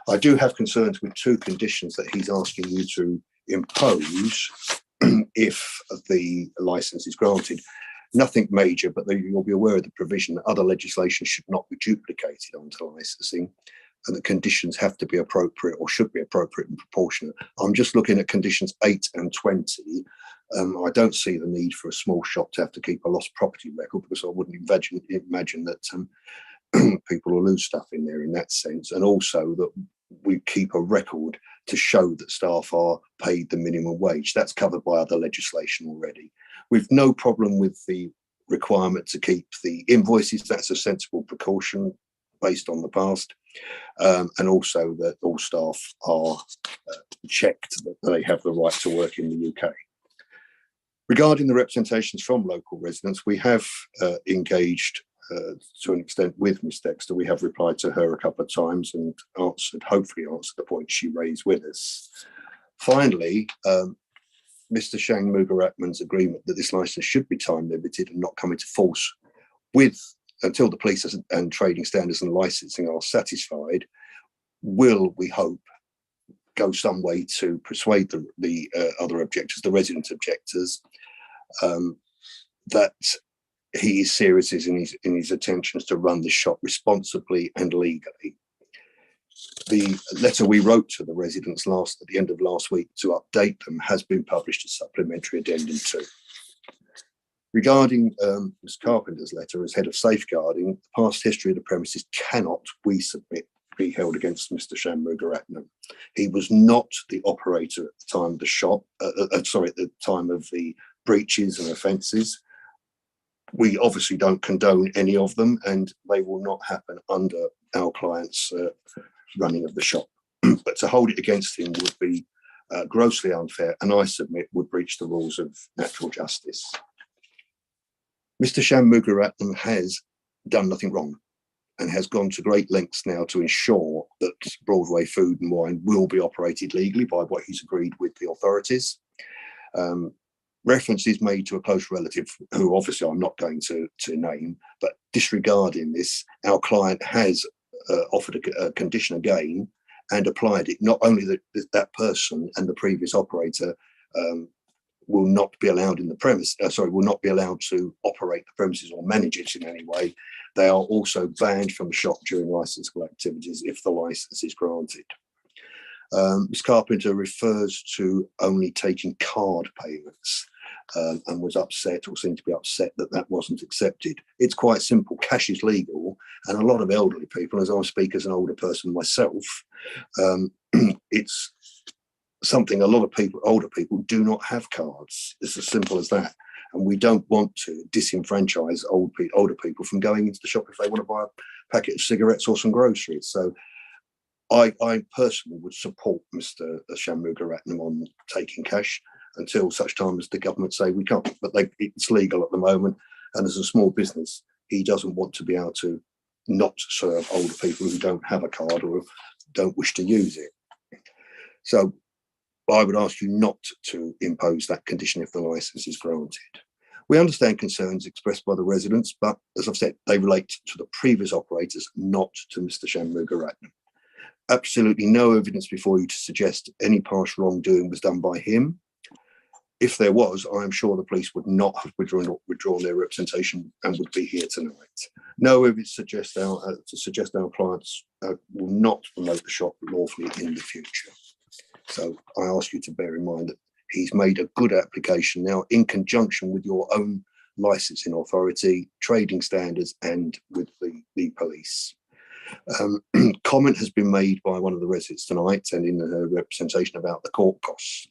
I do have concerns with two conditions that he's asking you to impose if the license is granted. Nothing major, but you'll be aware of the provision that other legislation should not be duplicated onto licensing, and the conditions have to be appropriate or should be appropriate and proportionate. I'm just looking at conditions 8 and 20, I don't see the need for a small shop to have to keep a lost property record, because I wouldn't imagine that people will lose stuff in there in that sense. And also that we keep a record to show that staff are paid the minimum wage. That's covered by other legislation already. We've no problem with the requirement to keep the invoices. That's a sensible precaution based on the past. And also that all staff are checked that they have the right to work in the UK. Regarding the representations from local residents, we have engaged to an extent with Ms Dexter. We have replied to her a couple of times and hopefully answered the point she raised with us. Finally, Mr Shang Mugaratnam's agreement that this licence should be time limited and not come into force until the police and trading standards and licensing are satisfied will, we hope, go some way to persuade the other objectors, the resident objectors, that he is serious in his intentions to run the shop responsibly and legally. The letter we wrote to the residents at the end of last week to update them has been published as supplementary addendum 2. Regarding Ms Carpenter's letter as head of safeguarding, the past history of the premises cannot, we submit, be held against Mr Sham Mugaratnam. He was not the operator at the time of the shop, at the time of the breaches and offences. We obviously don't condone any of them, and they will not happen under our client's running of the shop. But to hold it against him would be grossly unfair, and I submit would breach the rules of natural justice. Mr Sham Mugaratnam has done nothing wrong and has gone to great lengths now to ensure that Broadway Food and Wine will be operated legally by what he's agreed with the authorities. Reference is made to a close relative who obviously I'm not going to name, but disregarding this, our client has offered a condition again and applied it. Not only that person and the previous operator will not be allowed in the premise, will not be allowed to operate the premises or manage it in any way. They are also banned from the shop during licensable activities if the license is granted. Ms Carpenter refers to only taking card payments and was upset, or seemed to be upset, that that wasn't accepted. It's quite simple. Cash is legal, and a lot of elderly people, as I speak as an older person myself, it's something a lot of people, older people, do not have cards. It's as simple as that. And we don't want to disenfranchise older people from going into the shop if they want to buy a packet of cigarettes or some groceries. So I personally would support Mr Sham Mugaratnam on taking cash until such time as the government say we can't. But it's legal at the moment, and as a small business, he doesn't want to be able to not serve older people who don't have a card or don't wish to use it. So I would ask you not to impose that condition if the licence is granted. We understand concerns expressed by the residents, but as I've said, they relate to the previous operators, not to Mr Sham Mugaratnam. Absolutely no evidence before you to suggest any partial wrongdoing was done by him. If there was, I am sure the police would not have withdrawn their representation and would be here tonight. No evidence to suggest our clients will not promote the shop lawfully in the future. So I ask you to bear in mind that he's made a good application now in conjunction with your own licensing authority, trading standards, and with the police. Comment has been made by one of the residents tonight and in her representation about the court costs.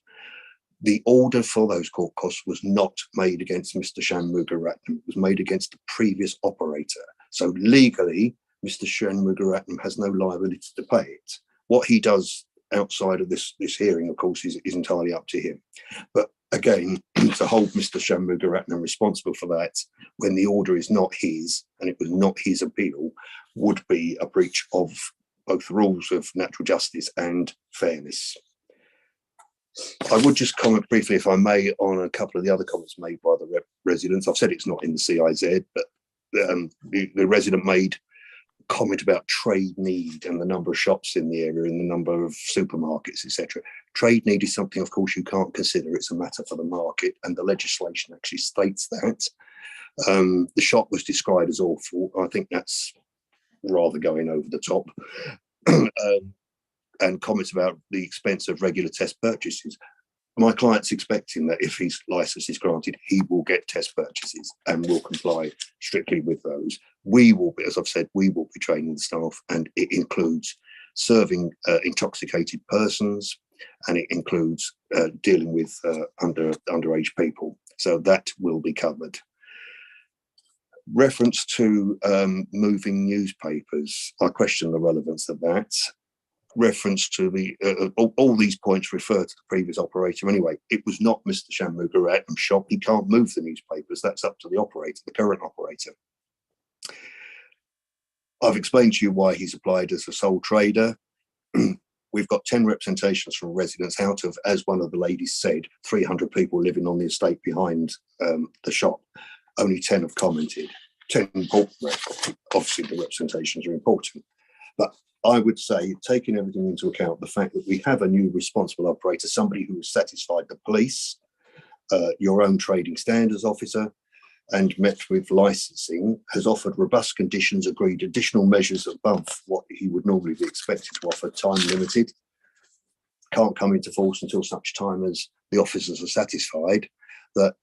The order for those court costs was not made against Mr Sham Mugaratnam. It was made against the previous operator. So legally, Mr Sham Mugaratnam has no liability to pay it. What he does outside of this hearing, of course, is entirely up to him. But again, to hold Mr Sham Mugaratnam responsible for that when the order is not his and it was not his appeal would be a breach of both the rules of natural justice and fairness. I would just comment briefly, if I may, on a couple of the other comments made by the residents. I've said it's not in the CIZ, but the resident made a comment about trade need and the number of shops in the area and the number of supermarkets, etc. Trade need is something, of course, you can't consider. It's a matter for the market, and the legislation actually states that. The shop was described as awful. I think that's rather going over the top. And comments about the expense of regular test purchases. my client's expecting that if his license is granted, he will get test purchases and will comply strictly with those. We will be, as I've said, we will be training the staff, and it includes serving intoxicated persons, and it includes dealing with underage people. So that will be covered. Reference to moving newspapers, I question the relevance of that. Reference to the all these points refer to the previous operator anyway. It was not Mr. Shanmugaratnam's shop. He can't move the newspapers. That's up to the operator, the current operator. I've explained to you why he's applied as a sole trader. We've got 10 representations from residents out of, as one of the ladies said, 300 people living on the estate behind the shop. Only 10 have commented. 10 important. Obviously, the representations are important. But I would say, taking everything into account, the fact that we have a new responsible operator, somebody who has satisfied the police, your own trading standards officer, and met with licensing, has offered robust conditions, agreed additional measures above what he would normally be expected to offer, time limited, can't come into force until such time as the officers are satisfied, that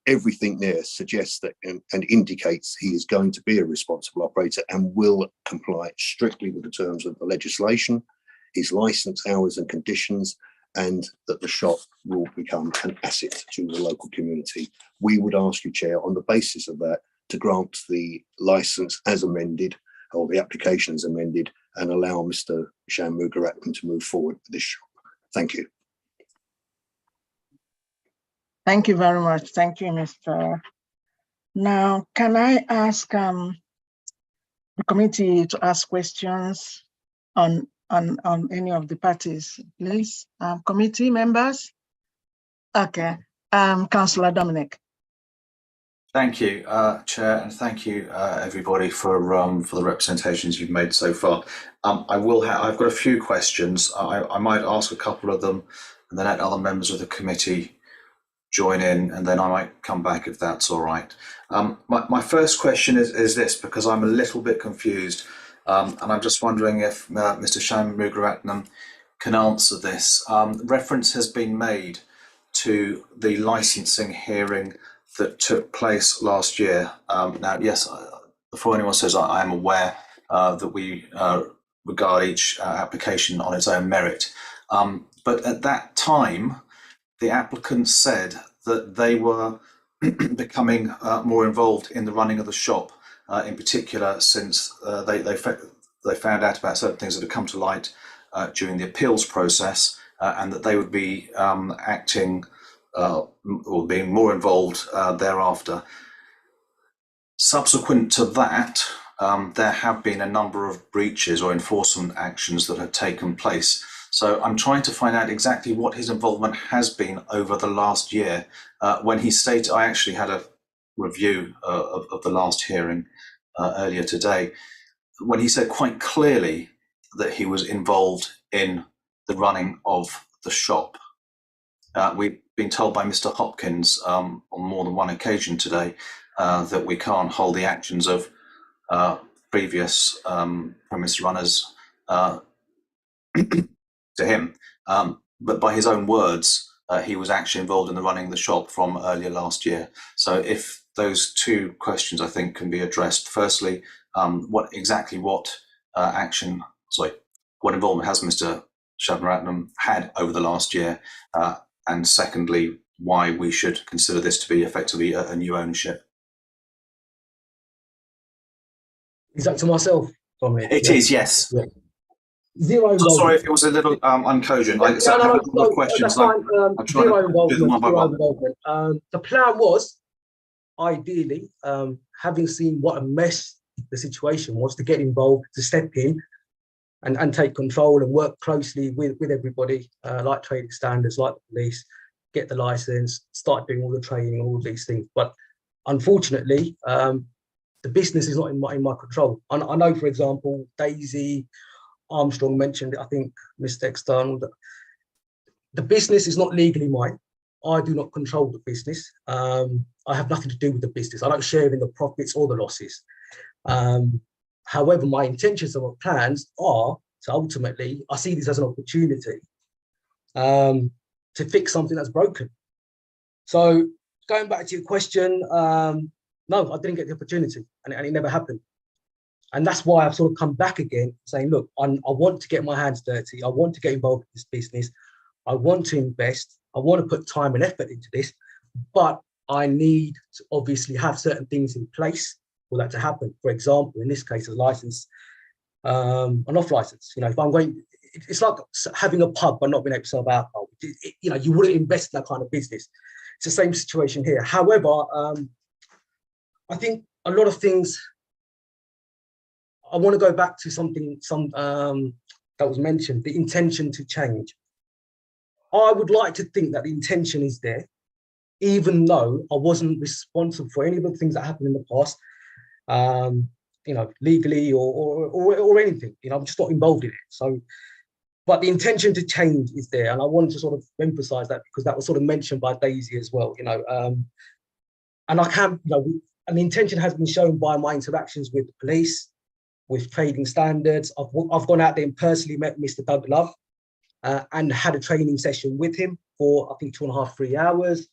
everything there suggests that and indicates he is going to be a responsible operator and will comply strictly with the terms of the legislation, his license hours and conditions, and that the shop will become an asset to the local community. We would ask you, Chair, on the basis of that, to grant the license as amended, or the application as amended, and allow Mr. Shanmugaratnam to move forward with this shop. Thank you. Thank you very much. Thank you, Mr. Now, can I ask the committee to ask questions on any of the parties, please? Committee members? Okay, Councillor Dominic. Thank you, Chair, and thank you, everybody, for the representations you've made so far. I've got a few questions. I might ask a couple of them, and then let other members of the committee join in, and then I might come back if that's all right. My first question is this, because I'm a little bit confused, and I'm just wondering if Mr. Shanmugaratnam can answer this. Reference has been made to the licensing hearing that took place last year. Now, yes, before anyone says, I am aware that we regard each application on its own merit. But at that time, the applicants said that they were becoming more involved in the running of the shop, in particular since they found out about certain things that had come to light during the appeals process, and that they would be acting or being more involved thereafter. Subsequent to that, there have been a number of breaches or enforcement actions that have taken place. So I'm trying to find out exactly what his involvement has been over the last year. When he stated, I actually had a review of the last hearing earlier today, when he said quite clearly that he was involved in the running of the shop. We've been told by Mr. Hopkins on more than one occasion today that we can't hold the actions of previous premise runners to him, but by his own words, he was actually involved in the running of the shop from earlier last year. So if those two questions, I think, can be addressed. Firstly, what involvement has Mr. Shanmugaratnam had over the last year? And secondly, why we should consider this to be effectively a new ownership? Is that to myself, Dominic? It is, yes. Yeah. Zero. So sorry if it was a little uncogent. I have a couple of questions. Zero involvement. The plan was, ideally, having seen what a mess the situation was, to get involved, to step in and take control and work closely with everybody, like trading standards, like the police, get the license, start doing all the training, all of these things. But unfortunately, the business is not in my control. I know, for example, Daisy Armstrong mentioned it, I think Mr. External, that the business is not legally mine. I do not control the business. I have nothing to do with the business. I don't share in the profits or the losses. However, my intentions and my plans are to ultimately, I see this as an opportunity to fix something that's broken. So going back to your question, no, I didn't get the opportunity, and it never happened. And that's why I've sort of come back again saying, look, I want to get my hands dirty. I want to get involved in this business. I want to invest. I want to put time and effort into this, but I need to obviously have certain things in place for that to happen. For example, in this case, a license, an off license. You know, if I'm going, it's like having a pub but not being able to sell alcohol. You know, you wouldn't invest in that kind of business. It's the same situation here. However, I think a lot of things, I want to go back to something that was mentioned, the intention to change. I would like to think that the intention is there, even though I wasn't responsible for any of the things that happened in the past, you know, legally or anything. You know, I'm just not involved in it. So, but the intention to change is there, and I wanted to sort of emphasise that because that was sort of mentioned by Daisy as well. You know, and I can, you know, and the intention has been shown by my interactions with the police, with trading standards. I've gone out there and personally met Mr. Doug Love and had a training session with him for, I think, 2.5, 3 hours.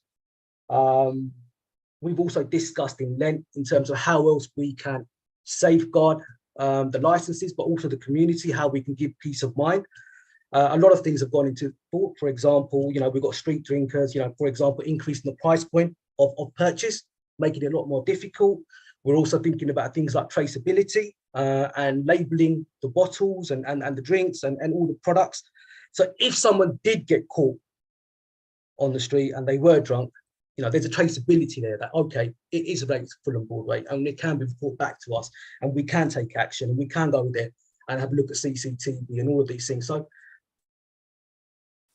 We've also discussed in length in terms of how else we can safeguard the licenses, but also the community, how we can give peace of mind. A lot of things have gone into thought. For example, you know, we've got street drinkers, you know, for example, increasing the price point of purchase, making it a lot more difficult. We're also thinking about things like traceability and labeling the bottles and the drinks and all the products. So if someone did get caught on the street and they were drunk, you know, there's a traceability there that, okay, it is related to Fulham Broadway and it can be brought back to us and we can take action and we can go there and have a look at CCTV and all of these things. So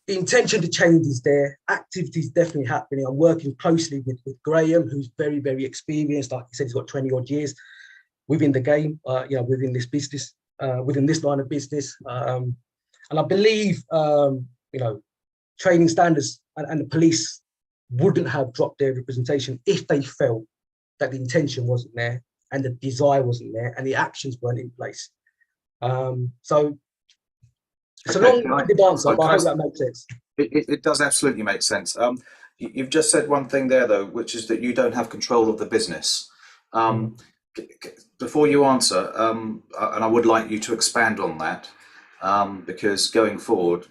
the intention to change is there. Activity is definitely happening. I'm working closely with Graham, who's very, very experienced. Like I said, he's got 20 odd years within the game, you know, within this business, within this line of business. And I believe, you know, training standards and the police wouldn't have dropped their representation if they felt that the intention wasn't there and the desire wasn't there and the actions weren't in place. So it's a long-winded answer, but I hope that makes sense. It does absolutely make sense. You've just said one thing there, though, which is that you don't have control of the business. Before you answer, and I would like you to expand on that, because going forward,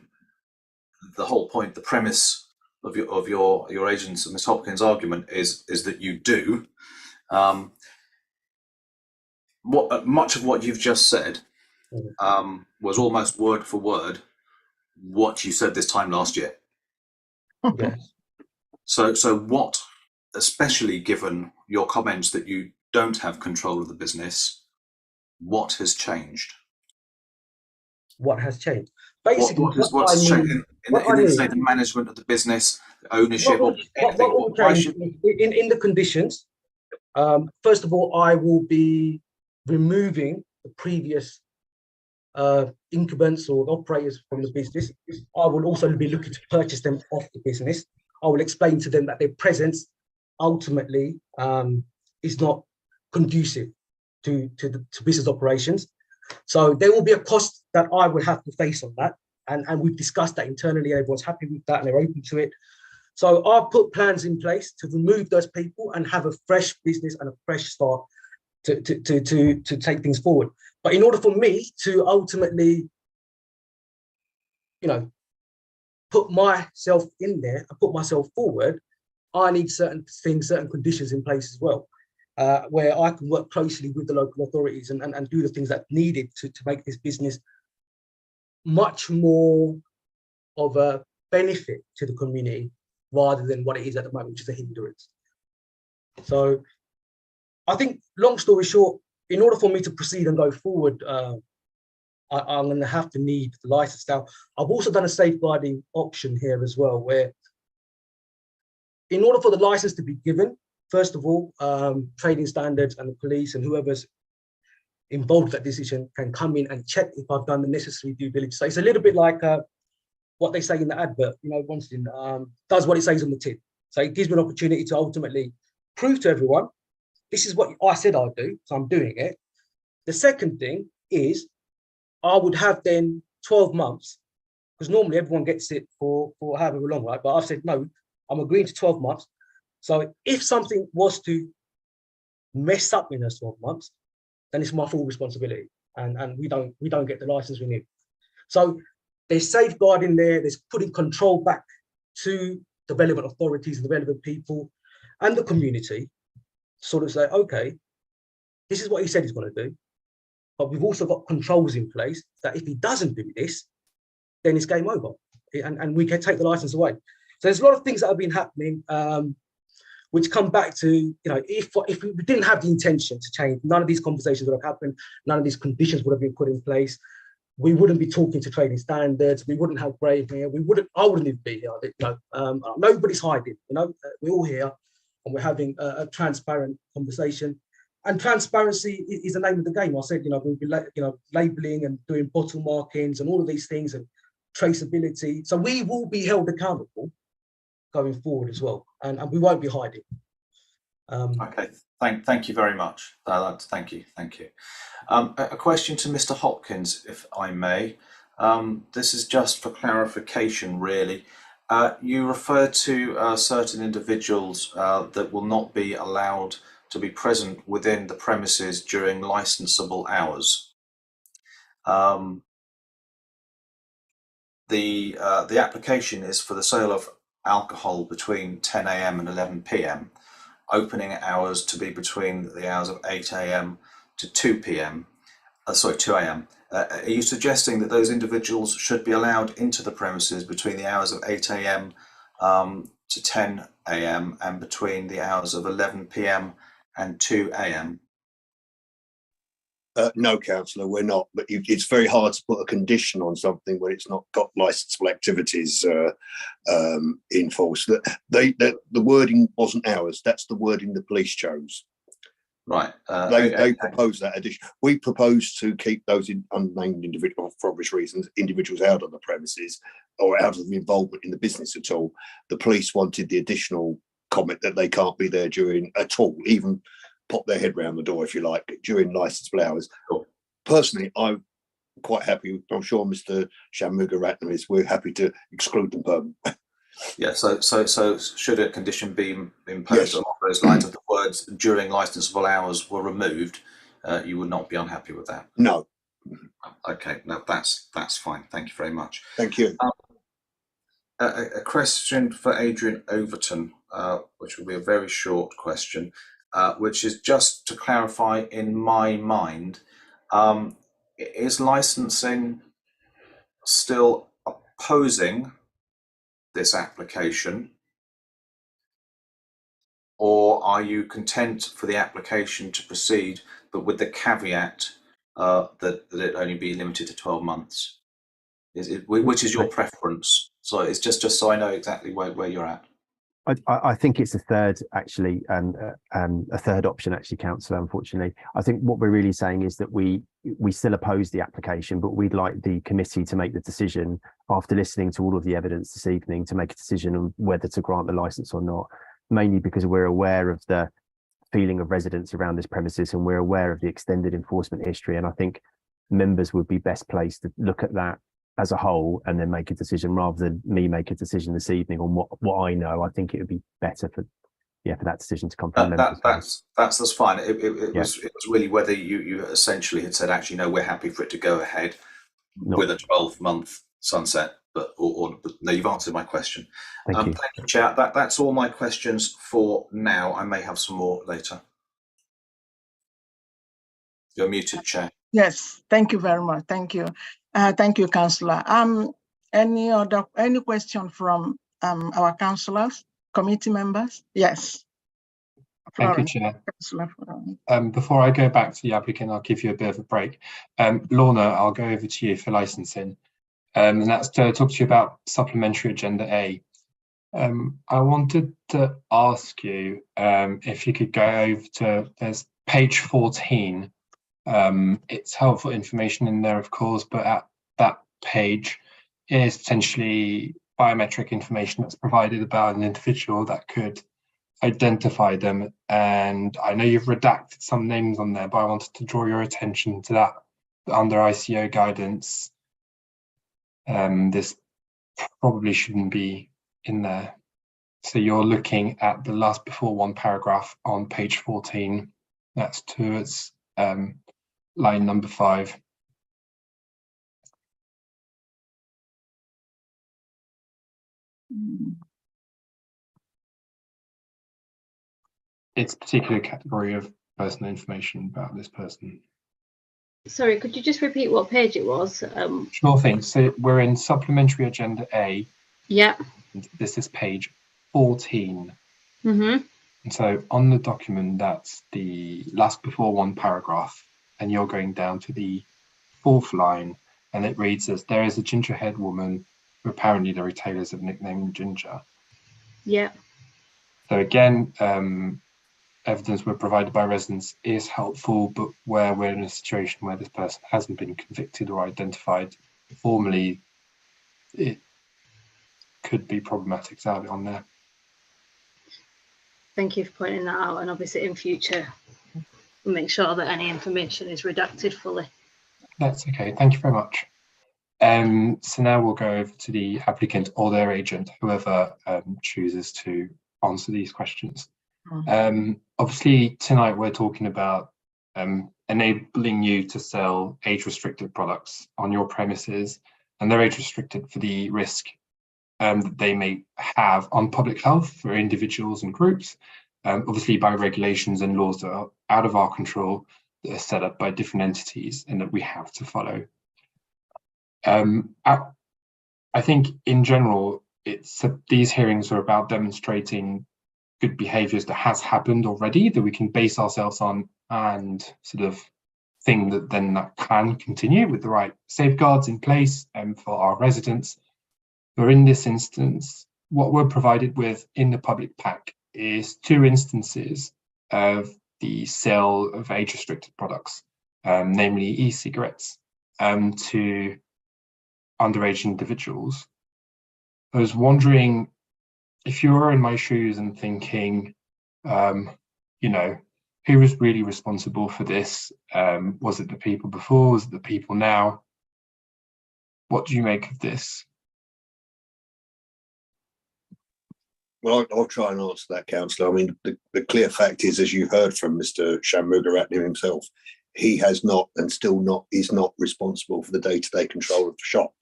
the whole point, the premise of your agent's and Ms. Hopkins' argument is that you do. Much of what you've just said was almost word for word what you said this time last year. Yes. So what, especially given your comments that you don't have control of the business, what has changed? What has changed? Basically, what's changed in say, the management of the business, the ownership, or anything? What will change in the conditions? First of all, I will be removing the previous incumbents or operators from the business. I will also be looking to purchase them off the business. I will explain to them that their presence ultimately is not conducive to business operations. So there will be a cost that I will have to face on that. And we've discussed that internally. Everyone's happy with that and they're open to it. So I've put plans in place to remove those people and have a fresh business and a fresh start to take things forward. But in order for me to ultimately, you know, put myself in there and put myself forward, I need certain things, certain conditions in place as well, where I can work closely with the local authorities and do the things that needed to make this business much more of a benefit to the community rather than what it is at the moment, which is a hindrance. So I think, long story short, in order for me to proceed and go forward, I'm going to have to need the license. Now, I've also done a safeguarding option here as well, where in order for the license to be given, first of all, trading standards and the police and whoever's involved with that decision can come in and check if I've done the necessary due diligence. So it's a little bit like what they say in the advert, you know, Winston does what it says on the tin. So it gives me an opportunity to ultimately prove to everyone, this is what I said I'd do, so I'm doing it. The second thing is I would have then 12 months because normally everyone gets it for however long, right? But I've said, no, I'm agreeing to 12 months. So if something was to mess up in those 12 months, then it's my full responsibility. And we don't get the license we need. So there's safeguarding there, there's putting control back to the relevant authorities, the relevant people, and the community, sort of say, okay, this is what he said he's going to do, but we've also got controls in place that if he doesn't do this, then it's game over, and we can take the license away. So there's a lot of things that have been happening, which come back to, you know, if we didn't have the intention to change, none of these conversations would have happened, none of these conditions would have been put in place. We wouldn't be talking to trading standards. We wouldn't have Graham here. I wouldn't even be here. You know, nobody's hiding. You know, we're all here, and we're having a transparent conversation. And transparency is the name of the game. I said, you know, we'll be, you know, labeling and doing bottle markings and all of these things and traceability. So we will be held accountable going forward as well, and we won't be hiding. Okay, thank you very much. Thank you. A question to Mr. Hopkins, if I may. This is just for clarification, really. You referred to certain individuals that will not be allowed to be present within the premises during licensable hours. The application is for the sale of alcohol between 10 a.m. and 11 p.m. Opening hours to be between the hours of 8 a.m. to 2 p.m. 2 a.m. Are you suggesting that those individuals should be allowed into the premises between the hours of 8 a.m. To 10 a.m. and between the hours of 11 p.m. and 2 a.m.? No, Councillor, we're not. But it's very hard to put a condition on something when it's not got licensable activities in force. The wording wasn't ours. That's the wording the police chose. Right. They proposed that addition. We proposed to keep those unnamed individuals, for obvious reasons, individuals out of the premises or out of the involvement in the business at all. The police wanted the additional comment that they can't be there during at all, even pop their head round the door, if you like, during licensable hours. Sure. Personally, I'm quite happy. I'm sure Mr. Shanmugaratnam is. We're happy to exclude them permanently. Yeah. So should a condition be imposed along those lines of the words during licensable hours were removed, you would not be unhappy with that? No. Okay. No, that's fine. Thank you very much. Thank you. A question for Adrian Overton, which will be a very short question. Which is just to clarify in my mind, is licensing still opposing this application, or are you content for the application to proceed, but with the caveat that it only be limited to 12 months? Which is your preference? So it's just so I know exactly where you're at. I think it's a third, actually, a third option, actually, Councillor, unfortunately. I think what we're really saying is that we still oppose the application, but we'd like the committee to make the decision after listening to all of the evidence this evening to make a decision on whether to grant the licence or not, mainly because we're aware of the feeling of residents around this premises and we're aware of the extended enforcement history. And I think members would be best placed to look at that as a whole and then make a decision rather than me make a decision this evening on what I know. I think it would be better for that decision to come from members. That's fine. It was really whether you essentially had said, actually, no, we're happy for it to go ahead with a 12-month sunset, but no, you've answered my question. Thank you. Thank you, Chair. That's all my questions for now. I may have some more later. You're muted, Chair. Yes, thank you very much. Thank you. Thank you, Councillor. Any question from our councillors, committee members? Yes. Thank you, Chair. Before I go back to the applicant, I'll give you a bit of a break. Lorna, I'll go over to you for licensing. And that's to talk to you about supplementary agenda A. I wanted to ask you if you could go over to, there's page 14. It's helpful information in there, of course, but at that page is potentially biometric information that's provided about an individual that could identify them. And I know you've redacted some names on there, but I wanted to draw your attention to that under ICO guidance. This probably shouldn't be in there. So you're looking at the last before one paragraph on page 14. That's towards line number 5. It's a particular category of personal information about this person. Sorry, could you just repeat what page it was? Sure thing. So we're in Supplementary Agenda A. Yeah. This is page 14. Mm-hmm. And so on the document, that's the last before one paragraph, and you're going down to the 4th line, and it reads as, there is a ginger-haired woman who apparently the retailers have nicknamed Ginger. Yeah. So again, evidence were provided by residents is helpful, but where we're in a situation where this person hasn't been convicted or identified formally, it could be problematic to have it on there. Thank you for pointing that out, and obviously in future, make sure that any information is redacted fully. That's okay, thank you very much. So now we'll go over to the applicant or their agent, whoever chooses to answer these questions. Obviously tonight we're talking about enabling you to sell age-restricted products on your premises, and they're age-restricted for the risk that they may have on public health for individuals and groups, obviously by regulations and laws that are out of our control, that are set up by different entities and that we have to follow. I think in general, these hearings are about demonstrating good behaviours that has happened already, that we can base ourselves on, and sort of think that then that can continue with the right safeguards in place for our residents. But in this instance, what we're provided with in the public pack is 2 instances of the sale of age-restricted products, namely e-cigarettes, to underage individuals. I was wondering if you were in my shoes and thinking, you know, who was really responsible for this? Was it the people before? Was it the people now? What do you make of this? Well, I'll try and answer that, Councillor. I mean, the clear fact is, as you heard from Mr. Shanmugaratnam himself, he has not and still not is not responsible for the day-to-day control of the shop.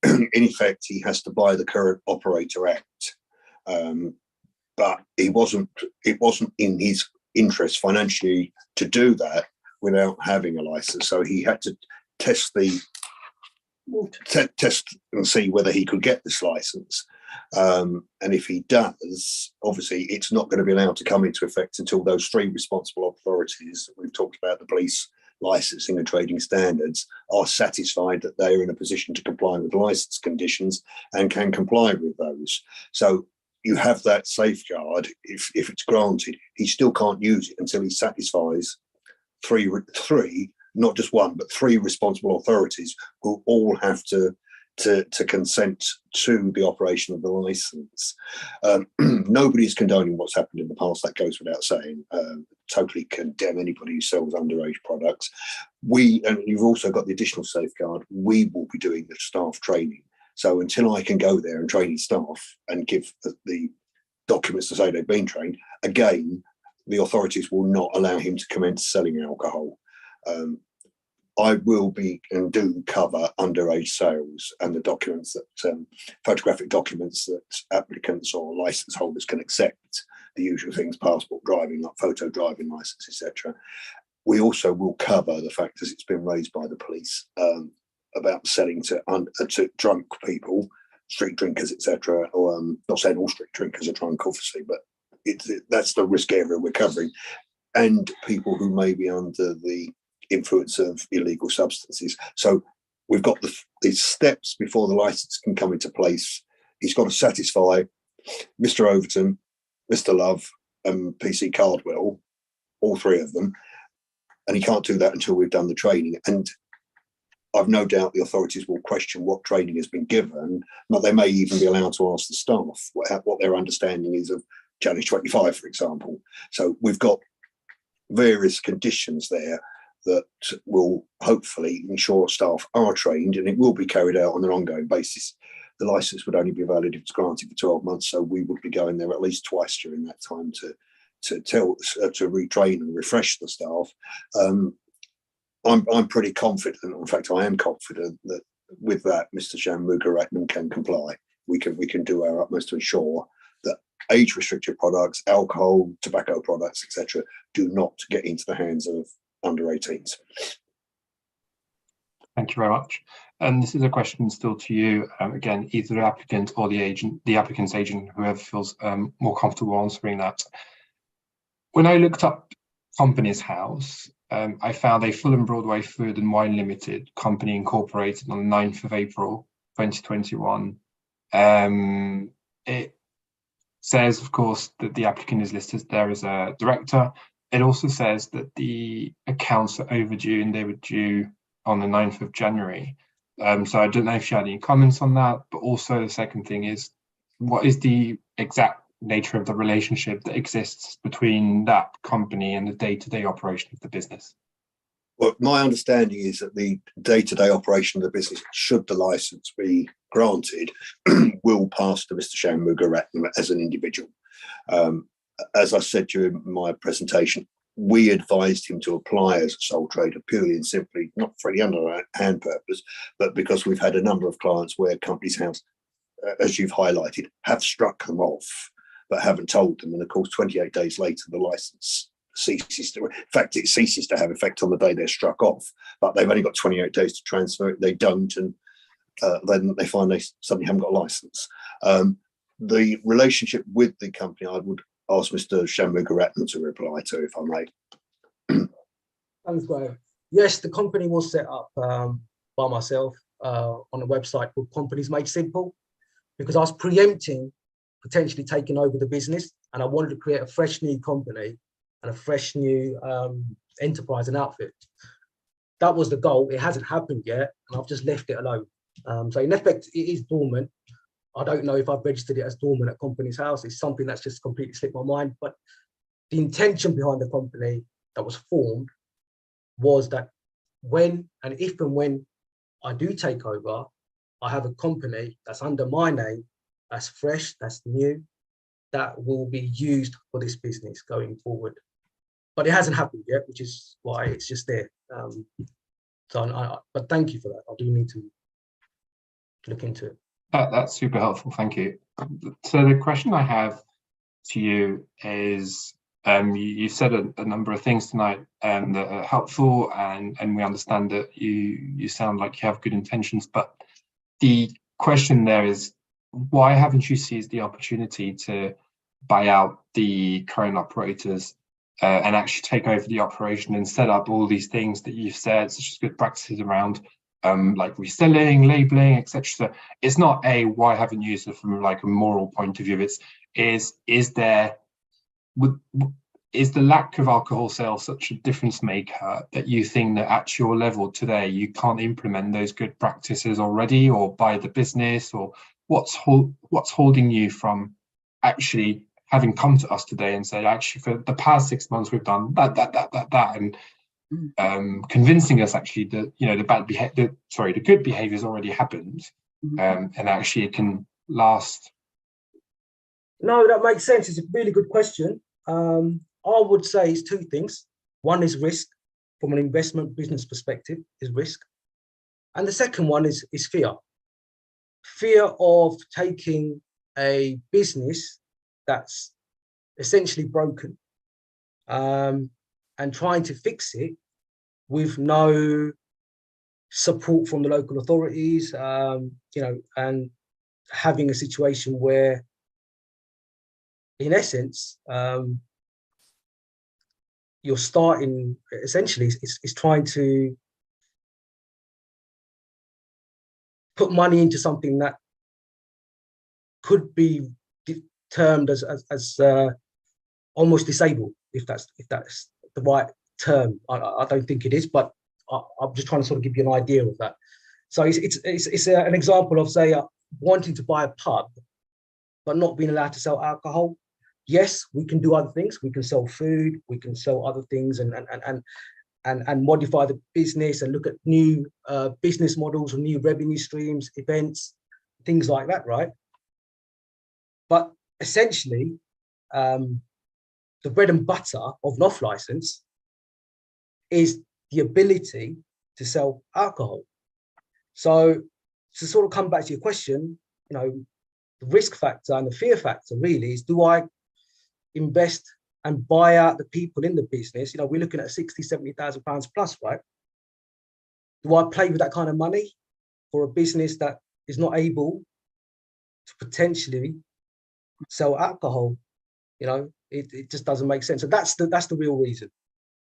In effect, he has to buy the current operator act, but it wasn't in his interest financially to do that without having a license. So he had to test and see whether he could get this license. And if he does, obviously it's not going to be allowed to come into effect until those 3 responsible authorities that we've talked about, the police, licensing and trading standards, are satisfied that they are in a position to comply with the license conditions and can comply with those. So you have that safeguard. If it's granted, he still can't use it until he satisfies three, not just 1, but 3 responsible authorities who all have to consent to the operation of the license. Nobody's condoning what's happened in the past, that goes without saying. Totally condemn anybody who sells underage products. And you've also got the additional safeguard, we will be doing the staff training. So until I can go there and train his staff and give the documents to say they've been trained, again, the authorities will not allow him to commence selling alcohol. I will be and do cover underage sales and the documents that photographic documents that applicants or license holders can accept, the usual things, passport, driving, photo driving license, etc. We also will cover the fact, as it's been raised by the police, about selling to drunk people, street drinkers, etc. Or not saying all street drinkers are drunk, obviously, but that's the risk area we're covering, and people who may be under the influence of illegal substances. So we've got the steps before the license can come into place. He's got to satisfy Mr. Overton, Mr. Love, and PC Cardwell, all 3 of them, and he can't do that until we've done the training. And I've no doubt the authorities will question what training has been given, but they may even be allowed to ask the staff what their understanding is of Challenge 25, for example. So we've got various conditions there that will hopefully ensure staff are trained, and it will be carried out on an ongoing basis. the license would only be valid if it's granted for 12 months. So we would be going there at least twice during that time to retrain and refresh the staff. I'm pretty confident. In fact, I am confident that with that, Mr. Shanmugaratnam can comply. We can do our utmost to ensure that age-restricted products, alcohol, tobacco products, etc., do not get into the hands of under 18s. Thank you very much. And this is a question still to you. Again, either the applicant or the applicant's agent, whoever feels more comfortable answering that. When I looked up Companies House, I found a Fulham Broadway Food and Wine Limited company incorporated on the 9th of April 2021. It says, of course, that the applicant is listed there as a director. It also says that the accounts are overdue and they were due on the 9th of January. So I don't know if you had any comments on that, but also the second thing is, what is the exact nature of the relationship that exists between that company and the day-to-day operation of the business? Well, my understanding is that the day-to-day operation of the business, should the license be granted, will pass to Mr. Shanmugaratnam as an individual. As I said during my presentation, we advised him to apply as a sole trader purely and simply, not for any underhand purpose, but because we've had a number of clients where Companies House, as you've highlighted, have struck them off, but haven't told them. And of course, 28 days later, the license ceases to, in fact, it ceases to have effect on the day they're struck off, but they've only got 28 days to transfer it. They don't, and then they find they suddenly haven't got a license. The relationship with the company, I would ask Mr. Shanmugaratnam to reply to, if I may. Thanks, Graham. Yes, the company was set up by myself on a website called Companies Made Simple, because I was preempting potentially taking over the business, and I wanted to create a fresh new company and a fresh new enterprise and outfit. That was the goal. It hasn't happened yet, and I've just left it alone. So in effect, it is dormant. I don't know if I've registered it as dormant at Companies House. It's something that's just completely slipped my mind. But the intention behind the company that was formed was that when and if and when I do take over, I have a company that's under my name, that's fresh, that's new, that will be used for this business going forward. But it hasn't happened yet, which is why it's just there. But thank you for that. I do need to look into it. That's super helpful, thank you. So the question I have to you is, you said a number of things tonight that are helpful, and we understand that you sound like you have good intentions, but the question there is, why haven't you seized the opportunity to buy out the current operators and actually take over the operation and set up all these things that you've said, such as good practices around like reselling, labeling, etc. So it's not why haven't you used it from like a moral point of view? Is the lack of alcohol sales such a difference maker that you think that at your level today you can't implement those good practices already, or buy the business, or what's holding you from actually having come to us today and say, actually, for the past 6 months we've done that, and convincing us actually that the good behaviour's already happened, and actually it can last? No, that makes sense. It's a really good question. I would say it's two things. One is risk, from an investment business perspective, is risk, and the second one is fear. Fear of taking a business that's essentially broken and trying to fix it with no support from the local authorities, and having a situation where, in essence, you're starting, essentially, it's trying to put money into something that could be termed as almost disabled, if that's the right term. I don't think it is, but I'm just trying to sort of give you an idea of that. So it's an example of, say, wanting to buy a pub, but not being allowed to sell alcohol. Yes, we can do other things. We can sell food. We can sell other things, and modify the business and look at new business models or new revenue streams, events. things like that, right? But essentially, the bread and butter of an off license is the ability to sell alcohol. So to sort of come back to your question, you know, the risk factor and the fear factor really is, do I invest and buy out the people in the business? You know, we're looking at 60, 70,000 pounds plus, right? Do I play with that kind of money for a business that is not able to potentially sell alcohol? You know, it just doesn't make sense. So that's the real reason.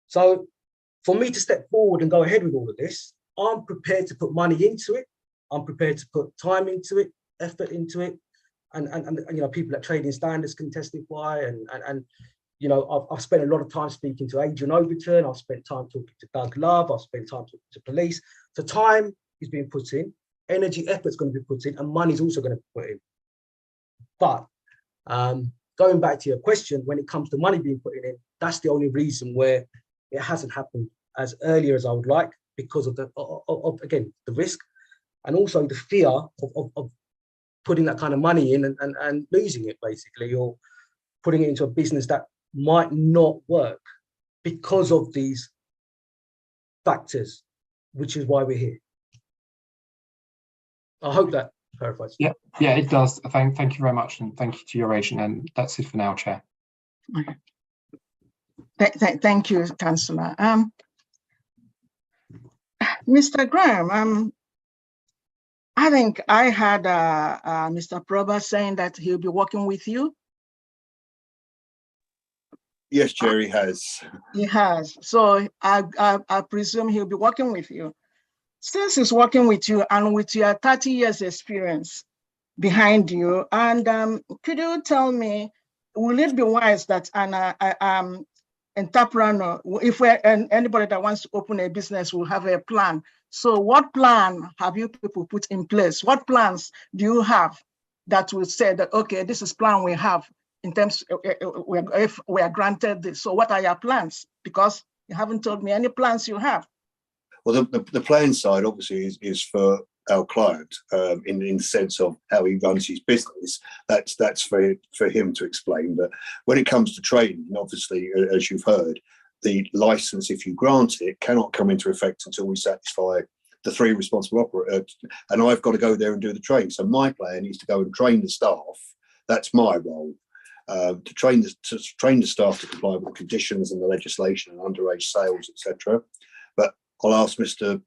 So for me to step forward and go ahead with all of this, I'm prepared to put money into it. I'm prepared to put time into it, effort into it. And you know, people at Trading Standards can testify. And you know, I've spent a lot of time speaking to Adrian Overton. I've spent time talking to Doug Love. I've spent time talking to police. So time is being put in, energy, effort's going to be put in, and money's also going to be put in. But going back to your question, when it comes to money being put in, that's the only reason where it hasn't happened as earlier as I would like, because of the again, the risk, and also the fear of putting that kind of money in and losing it, basically, or putting it into a business that might not work because of these factors, which is why we're here. I hope that clarifies. Yeah, it does. Thank you very much, and thank you to your Asian. And that's it for now, Chair. Okay. Thank you, Councillor. Mr. Graham, I think I had Mr. Prober saying that he'll be working with you. Yes, Chair, he has. He has. So I presume he'll be working with you. Since he's working with you and with your 30 years experience behind you, and could you tell me, will it be wise that an entrepreneur, if anybody that wants to open a business will have a plan? So what plan have you people put in place? What plans do you have that will say that, okay, this is plan we have in terms if we are granted this? So what are your plans? Because you haven't told me any plans you have. Well, the plan side obviously is for our client in the sense of how he runs his business. That's for him to explain. But when it comes to trading, obviously, as you've heard, the license, if you grant it, cannot come into effect until we satisfy the 3 responsible operators. And I've got to go there and do the training. So my plan is to go and train the staff. That's my role. To train the staff to comply with the conditions and the legislation and underage sales, etc. But I'll ask Mr.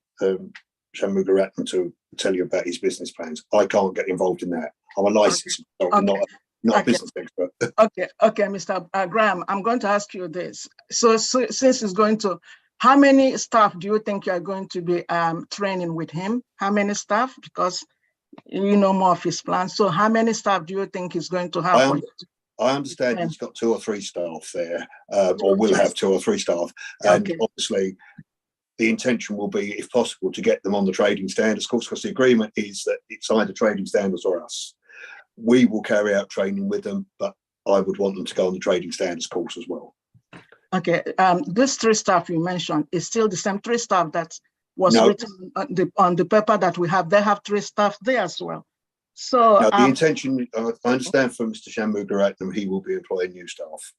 Shanmugaratnam to tell you about his business plans. I can't get involved in that. I'm a licensed consultant, not a business expert. Okay, Mr. Graham, I'm going to ask you this. So since he's going to, how many staff do you think you are going to be training with him? How many staff? Because you know more of his plans. So how many staff do you think he's going to have? I understand he's got 2 or 3 staff there, or will have 2 or 3 staff. And obviously, the intention will be, if possible, to get them on the trading standards course, because the agreement is that it's either trading standards or us. We will carry out training with them, but I would want them to go on the trading standards course as well. Okay, this 3 staff you mentioned is still the same 3 staff that was written on the paper that we have. They have 3 staff there as well. So now, the intention, I understand from Mr. Shanmugaratnam, he will be employing new staff.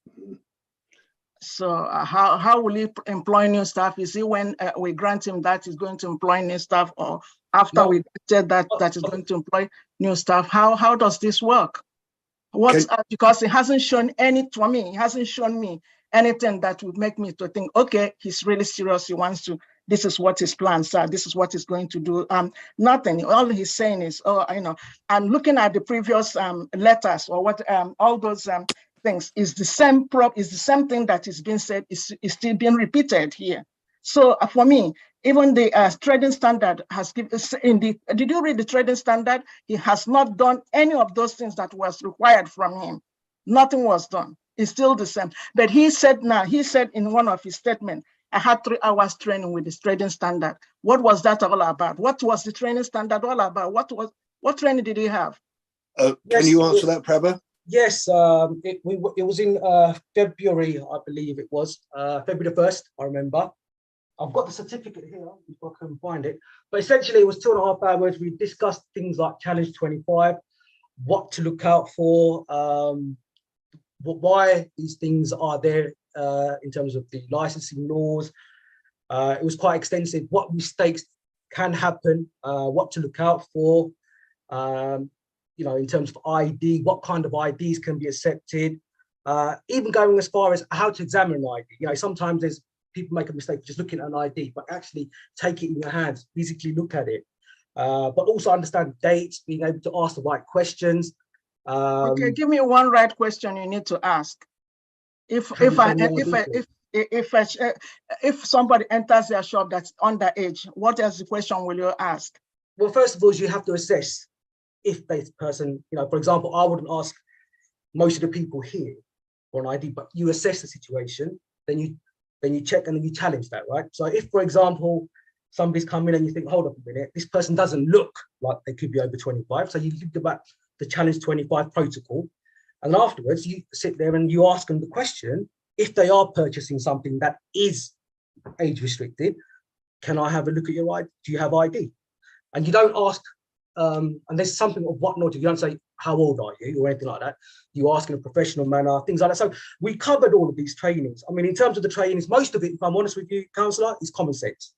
So how will he employ new staff? Is it when we grant him that he's going to employ new staff, or after we said that is going to employ new staff? How does this work? Because he hasn't shown he hasn't shown me anything that would make me to think, okay, he's really serious. He wants to, this is what his plans are. This is what he's going to do. Nothing. All he's saying is, I'm looking at the previous letters or what, all those things is the same thing that is being said is still being repeated here. So for me, even the trading standard has given did you read the trading standard? He has not done any of those things that was required from him. Nothing was done. It's still the same. But he said in one of his statements, I had 3 hours training with the trading standard. What was that all about? What was the training standard all about? What training did he have? Can you answer that, Prabha? Yes, it was in February, I believe it was, February the 1st, I remember. I've got the certificate here if I can find it. But essentially, it was 2.5 hours. We discussed things like Challenge 25, what to look out for, why these things are there in terms of the licensing laws. It was quite extensive. What mistakes can happen, what to look out for, you know, in terms of ID, what kind of IDs can be accepted, even going as far as how to examine an ID. You know, sometimes there's people make a mistake just looking at an ID, but actually take it in your hands, physically look at it, but also understand dates, being able to ask the right questions. Okay, give me one right question you need to ask. If somebody enters their shop that's underage, what else the question will you ask? Well, first of all, you have to assess if this person, you know, for example, I wouldn't ask most of the people here for an ID, but you assess the situation, then you check and then you challenge that, right? So if, for example, somebody's come in and you think, hold up a minute, this person doesn't look like they could be over 25. So you think about the Challenge 25 protocol. And afterwards, you sit there and you ask them the question, if they are purchasing something that is age restricted, can I have a look at your ID? Do you have ID? And you don't ask, and there's something of what not, you don't say, how old are you or anything like that. You ask in a professional manner, things like that. So we covered all of these trainings. I mean, in terms of the trainings, most of it, if I'm honest with you, Councillor, is common sense.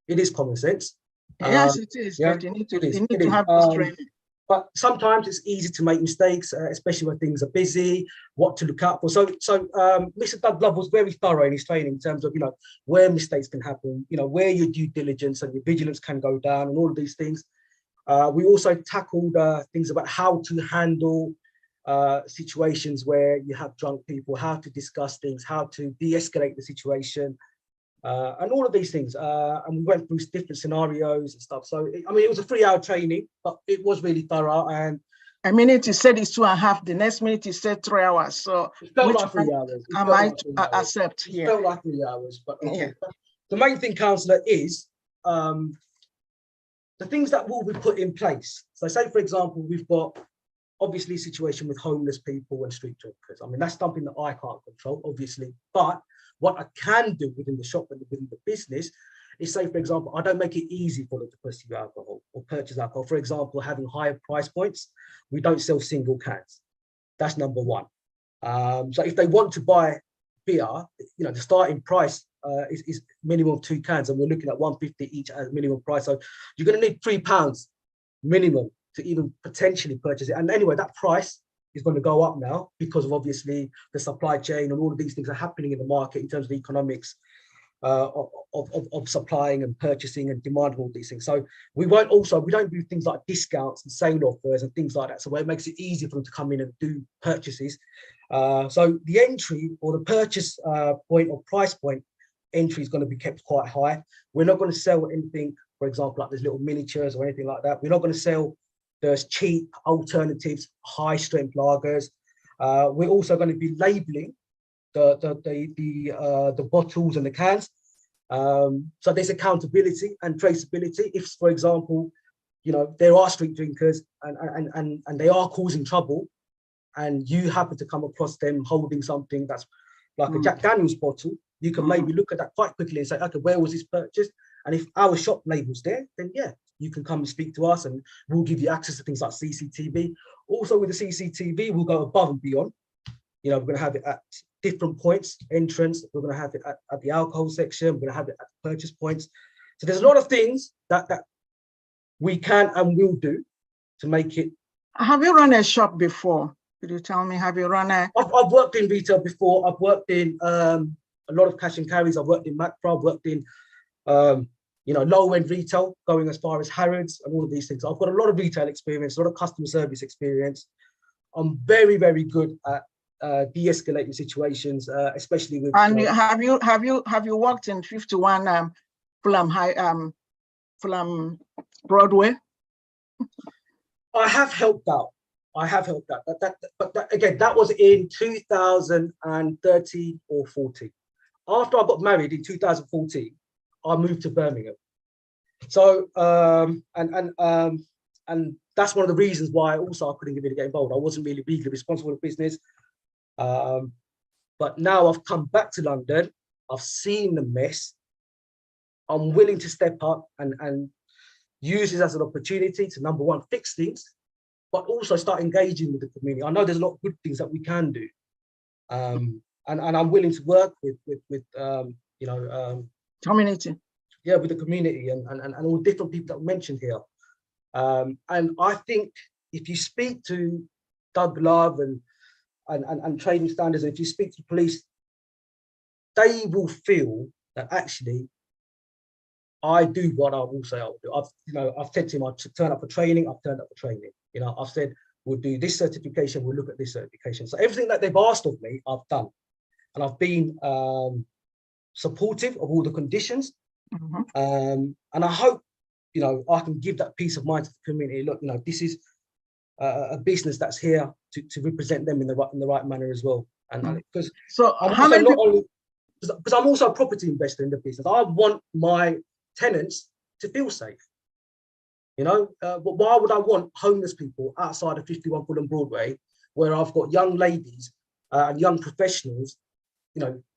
It is common sense. Yes, it is, yeah, but you need to have this training. But sometimes it's easy to make mistakes, especially when things are busy, what to look out for. So Mr. Doug Love was very thorough in his training in terms of, you know, where mistakes can happen, you know, where your due diligence and your vigilance can go down and all of these things. We also tackled things about how to handle situations where you have drunk people, how to discuss things, how to de-escalate the situation, and all of these things. And we went through different scenarios and stuff. So, I mean, it was a 3-hour training, but it was really thorough. And a minute he said it's 2.5, the next minute he said 3 hours. So it felt like 3 hours. I might accept here. It felt like 3 hours, but yeah. The main thing, Councillor, is the things that will be put in place. So say, for example, we've got obviously a situation with homeless people and street drinkers. I mean, that's something that I can't control, obviously, but what I can do within the shop and within the business is, say, for example, I don't make it easy for them to pursue alcohol or purchase alcohol. For example, having higher price points, we don't sell single cans. That's number one. So if they want to buy beer, you know, the starting price is minimum 2 cans, and we're looking at 150 each as minimum price. So you're going to need £3 minimum to even potentially purchase it. And anyway, that price is going to go up now because of obviously the supply chain and all of these things are happening in the market in terms of the economics of supplying and purchasing and demanding all these things. So we don't do things like discounts and sale offers and things like that. So it makes it easy for them to come in and do purchases. So the entry or the purchase point or price point entry is going to be kept quite high. We're not going to sell anything, for example, like there's little miniatures or anything like that. We're not going to sell those cheap alternatives, high strength lagers. We're also going to be labeling the bottles and the cans. So there's accountability and traceability. If, for example, you know, there are street drinkers and they are causing trouble, and you happen to come across them holding something that's like a Jack Daniels bottle, you can maybe look at that quite quickly and say, okay, where was this purchased? And if our shop label's there, then yeah, you can come and speak to us and we'll give you access to things like CCTV. Also with the CCTV, we'll go above and beyond. You know, we're going to have it at different points, entrance. We're going to have it at the alcohol section. We're going to have it at purchase points. So there's a lot of things that we can and will do to make it. Have you run a shop before? Could you tell me, have you run a? I've worked in retail before. I've worked in a lot of cash and carries. I've worked in Macro. I've worked in, you know, low-end retail, going as far as Harrods and all of these things. I've got a lot of retail experience, a lot of customer service experience. I'm very, very good at de-escalating situations, especially with. And have you worked in 51 Fulham Broadway? I have helped out. But again, that was in 2013 or 14. After I got married in 2014, I moved to Birmingham. So and that's one of the reasons why also I couldn't really get involved. I wasn't really legally responsible for the business. But now I've come back to London. I've seen the mess. I'm willing to step up and use this as an opportunity to, number one, fix things, but also start engaging with the community. I know there's a lot of good things that we can do. And I'm willing to work with community. Yeah, with the community and all different people that were mentioned here. And I think if you speak to Doug Love and trading standards, and if you speak to police, they will feel that actually I do what I will say I'll do. I've said to him, I'll turn up for training. I've turned up for training. I've said we'll do this certification. We'll look at this certification. So everything that they've asked of me, I've done, and I've been supportive of all the conditions. And I hope I can give that peace of mind to the community. Look, this is a business that's here to represent them in the right manner as well. And because I'm also a property investor in the business, I want my tenants to feel safe. But why would I want homeless people outside of 51 Fulham Broadway, where I've got young ladies and young professionals,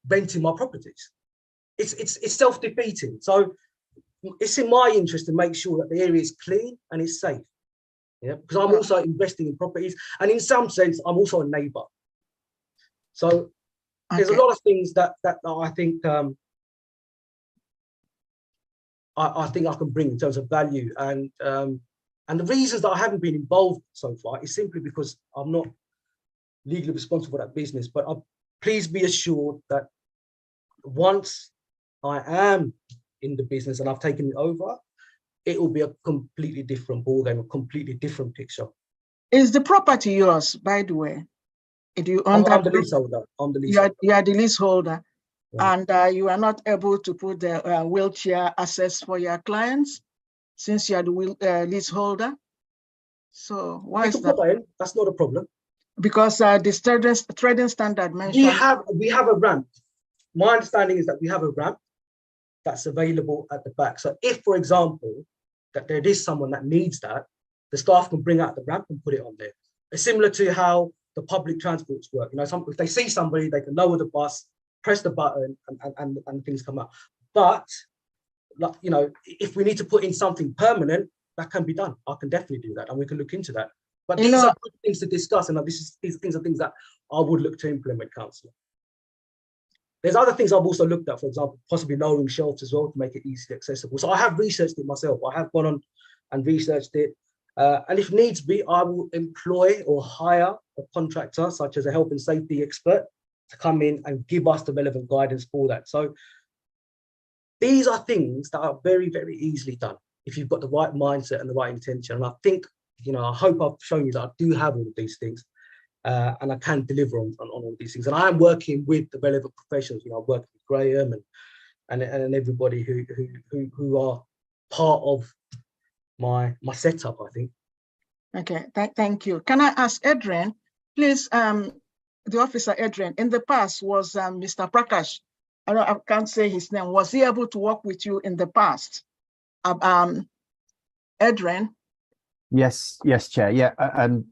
renting my properties? It's self-defeating. So it's in my interest to make sure that the area is clean and it's safe. Yeah, because I'm also investing in properties, and in some sense, I'm also a neighbour. So there's a lot of things that I think I think I can bring in terms of value, and the reasons that I haven't been involved so far is simply because I'm not legally responsible for that business. But please be assured that once I am in the business and I've taken it over, it will be a completely different ballgame, a completely different picture. Is the property yours, by the way? Do you own I'm the leaseholder. I'm the leaseholder. You are the leaseholder, Right. and you are not able to put the wheelchair access for your clients since you are the leaseholder. So why is that? That's not a problem. Because the trading standard mentioned we have a ramp. My understanding is that we have a ramp that's available at the back. So if, for example, that there is someone that needs that, the staff can bring out the ramp and put it on there. It's similar to how the public transports work. If they see somebody, they can lower the bus, press the button, and things come out. But if we need to put in something permanent, that can be done. I can definitely do that, and we can look into that. But these are good things to discuss, and these things are things that I would look to implement, Councillor. There's other things I've also looked at, for example, possibly lowering shelves as well to make it easily accessible. So I have researched it myself. I have gone on and researched it. And if needs be, I will employ or hire a contractor, such as a health and safety expert, to come in and give us the relevant guidance for that. So these are things that are very, very easily done if you've got the right mindset and the right intention. And I think, I hope I've shown you that I do have all of these things. And I can deliver on all these things. And I am working with the relevant professionals. I'm working with Graham and everybody who are part of my setup, I think. Okay, thank you. Can I ask Adrian, please, the officer Adrian, in the past was Mr. Prakash, I can't say his name, was he able to work with you in the past? Adrian? Yes, Chair. Yeah,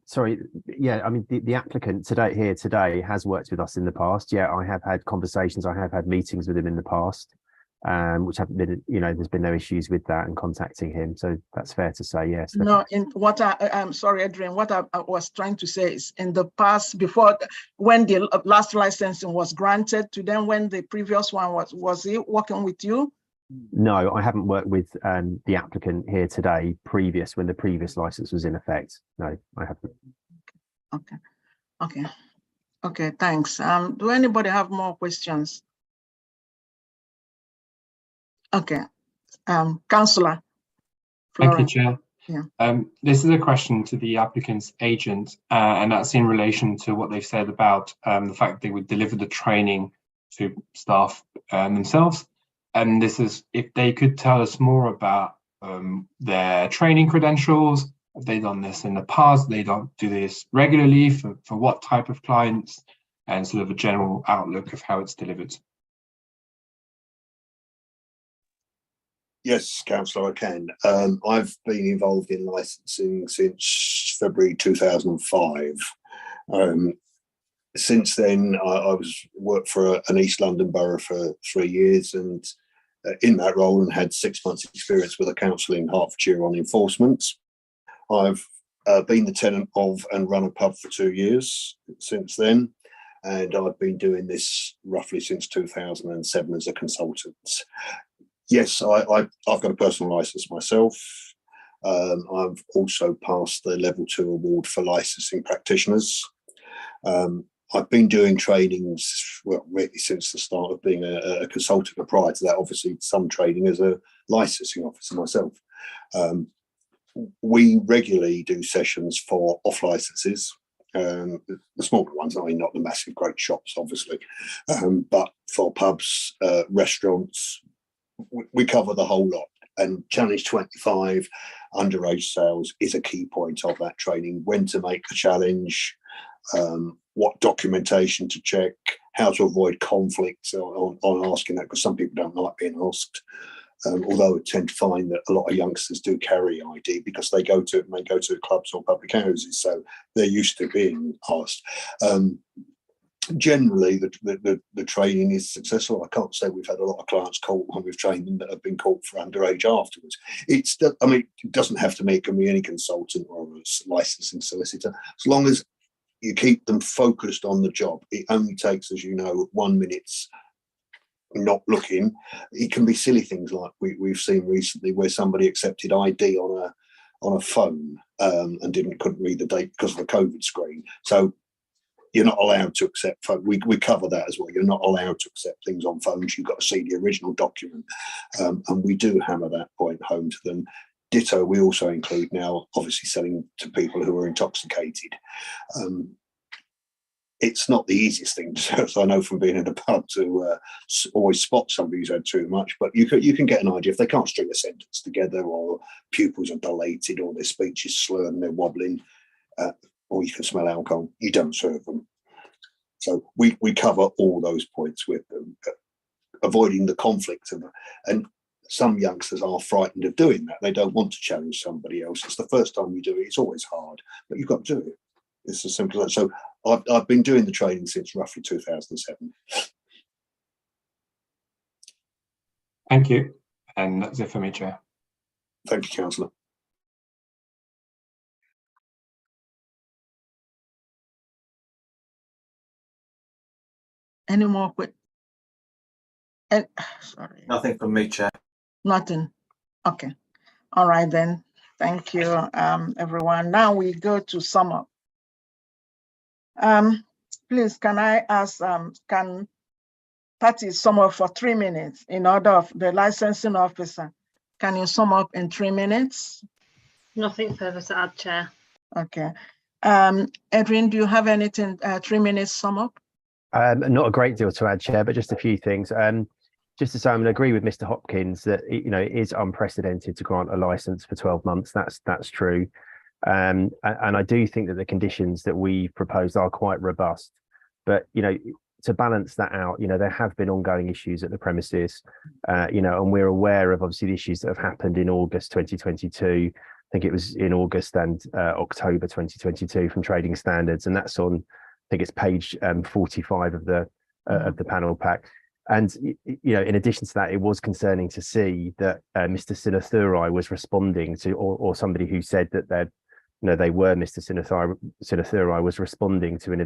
sorry. Yeah, I mean, the applicant today has worked with us in the past. Yeah, I have had conversations. I have had meetings with him in the past, which haven't been, there's been no issues with that and contacting him. So that's fair to say, yes. No, I'm sorry, Adrian, what I was trying to say is in the past, before, when the last licensing was granted to them, when the previous one was he working with you? No, I haven't worked with the applicant here today when the previous license was in effect. No, I haven't. Okay, thanks. Do anybody have more questions? Okay, Councillor. Thank you, Chair. Yeah. This is a question to the applicant's agent, and that's in relation to what they've said about the fact they would deliver the training to staff themselves. And this is if they could tell us more about their training credentials. Have they done this in the past? They don't do this regularly for what type of clients, and sort of a general outlook of how it's delivered. Yes, Councillor, I can. I've been involved in licensing since February 2005. Since then, I worked for an East London borough for 3 years, and in that role and had 6 months experience with a council in Hertfordshire on enforcement. I've been the tenant of and run a pub for 2 years since then. And I've been doing this roughly since 2007 as a consultant. Yes, I've got a personal license myself. I've also passed the level 2 award for licensing practitioners. I've been doing trainings, well, really since the start of being a consultant, but prior to that, obviously some training as a licensing officer myself. We regularly do sessions for off licenses, the smaller ones, I mean, not the massive great shops, obviously, but for pubs, restaurants, we cover the whole lot. And Challenge 25, underage sales, is a key point of that training. When to make the challenge, what documentation to check, how to avoid conflict on asking that, because some people don't like being asked. Although I tend to find that a lot of youngsters do carry ID because they may go to clubs or public houses, so they're used to being asked. Generally, the training is successful. I can't say we've had a lot of clients caught when we've trained them that have been caught for underage afterwards. It doesn't have to be, it can be any consultant or a licensing solicitor, as long as you keep them focused on the job. It only takes, as you know, 1 minute not looking. It can be silly things like we've seen recently where somebody accepted ID on a phone and couldn't read the date because of the COVID screen. So you're not allowed to accept phone. We cover that as well. You're not allowed to accept things on phones. You've got to see the original document, and we do hammer that point home to them. Ditto, we also include now, obviously, selling to people who are intoxicated. It's not the easiest thing to do, so I know from being in a pub to always spot somebody who's had too much, but you can get an idea if they can't string a sentence together, or pupils are dilated, or their speech is slurred and they're wobbling, or you can smell alcohol. You don't serve them. So we cover all those points with them, avoiding the conflict and some youngsters are frightened of doing that. They don't want to challenge somebody else. It's the first time you do it. It's always hard, but you've got to do it. It's as simple as that. So I've been doing the training since roughly 2007. Thank you. And that's it for me, Chair. Thank you, Councillor. Any more quick? Sorry. Nothing from me, Chair. Nothing. Okay. All right then. Thank you, everyone. Now we go to sum up. Please, can I ask, can Patty sum up for 3 minutes in order of the licensing officer? Can you sum up in 3 minutes? Nothing further to add, Chair. Okay. Edwin, do you have anything, 3 minutes sum up? Not a great deal to add, Chair, but just a few things. Just to say, I'm going to agree with Mr. Hopkins that it is unprecedented to grant a license for 12 months. That's true. And I do think that the conditions that we've proposed are quite robust. But, to balance that out, there have been ongoing issues at the premises, and we're aware of obviously the issues that have happened in August 2022. I think it was in August and October 2022 from trading standards. And that's on, I think it's page 45 of the panel pack. And, in addition to that, it was concerning to see that Mr. Sinathurai was responding to, or somebody who said that they were Mr. Sinathurai was responding to an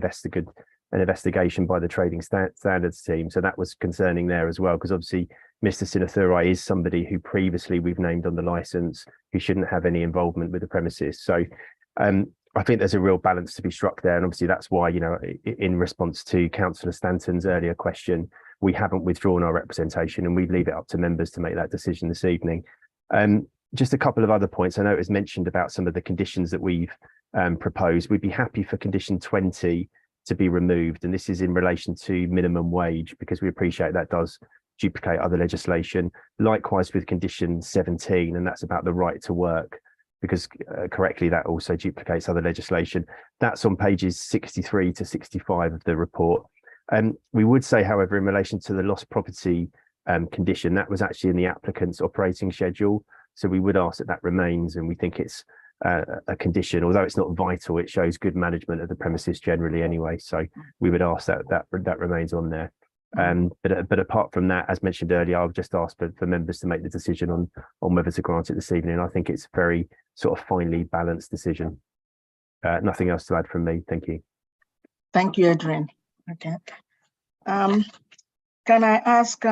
investigation by the trading standards team. So that was concerning there as well, because obviously Mr. Sinathurai is somebody who previously we've named on the license who shouldn't have any involvement with the premises. So I think there's a real balance to be struck there. And obviously that's why, in response to Councillor Stanton's earlier question, we haven't withdrawn our representation and we leave it up to members to make that decision this evening. Just a couple of other points. I know it was mentioned about some of the conditions that we've proposed. We'd be happy for condition 20 to be removed. And this is in relation to minimum wage, because we appreciate that does duplicate other legislation. Likewise with condition 17, and that's about the right to work, because correctly that also duplicates other legislation. That's on pages 63 to 65 of the report. We would say, however, in relation to the lost property condition, that was actually in the applicant's operating schedule. So we would ask that remains, and we think it's a condition, although it's not vital, it shows good management of the premises generally anyway. So we would ask that remains on there. But apart from that, as mentioned earlier, I've just asked for members to make the decision on whether to grant it this evening. I think it's a very sort of finely balanced decision. Nothing else to add from me. Thank you. Thank you, Adrian. Okay. Can I ask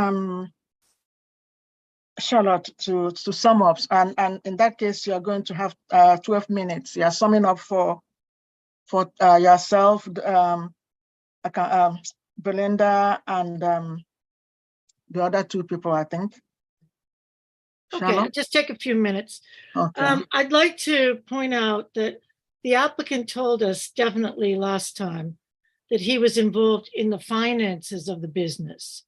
Charlotte to sum up? And in that case, you're going to have 12 minutes. You're summing up for yourself, Belinda, and the other two people, I think. Okay, Charlotte? just take a few minutes. Okay. I'd like to point out that the applicant told us definitely last time that he was involved in the finances of the business.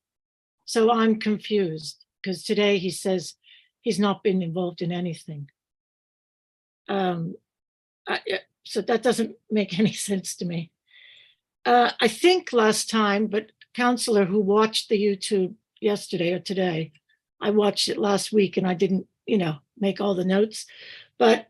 So I'm confused because today he says he's not been involved in anything. So that doesn't make any sense to me. I think last time, but Councillor who watched the YouTube yesterday or today, I watched it last week and I didn't, make all the notes, but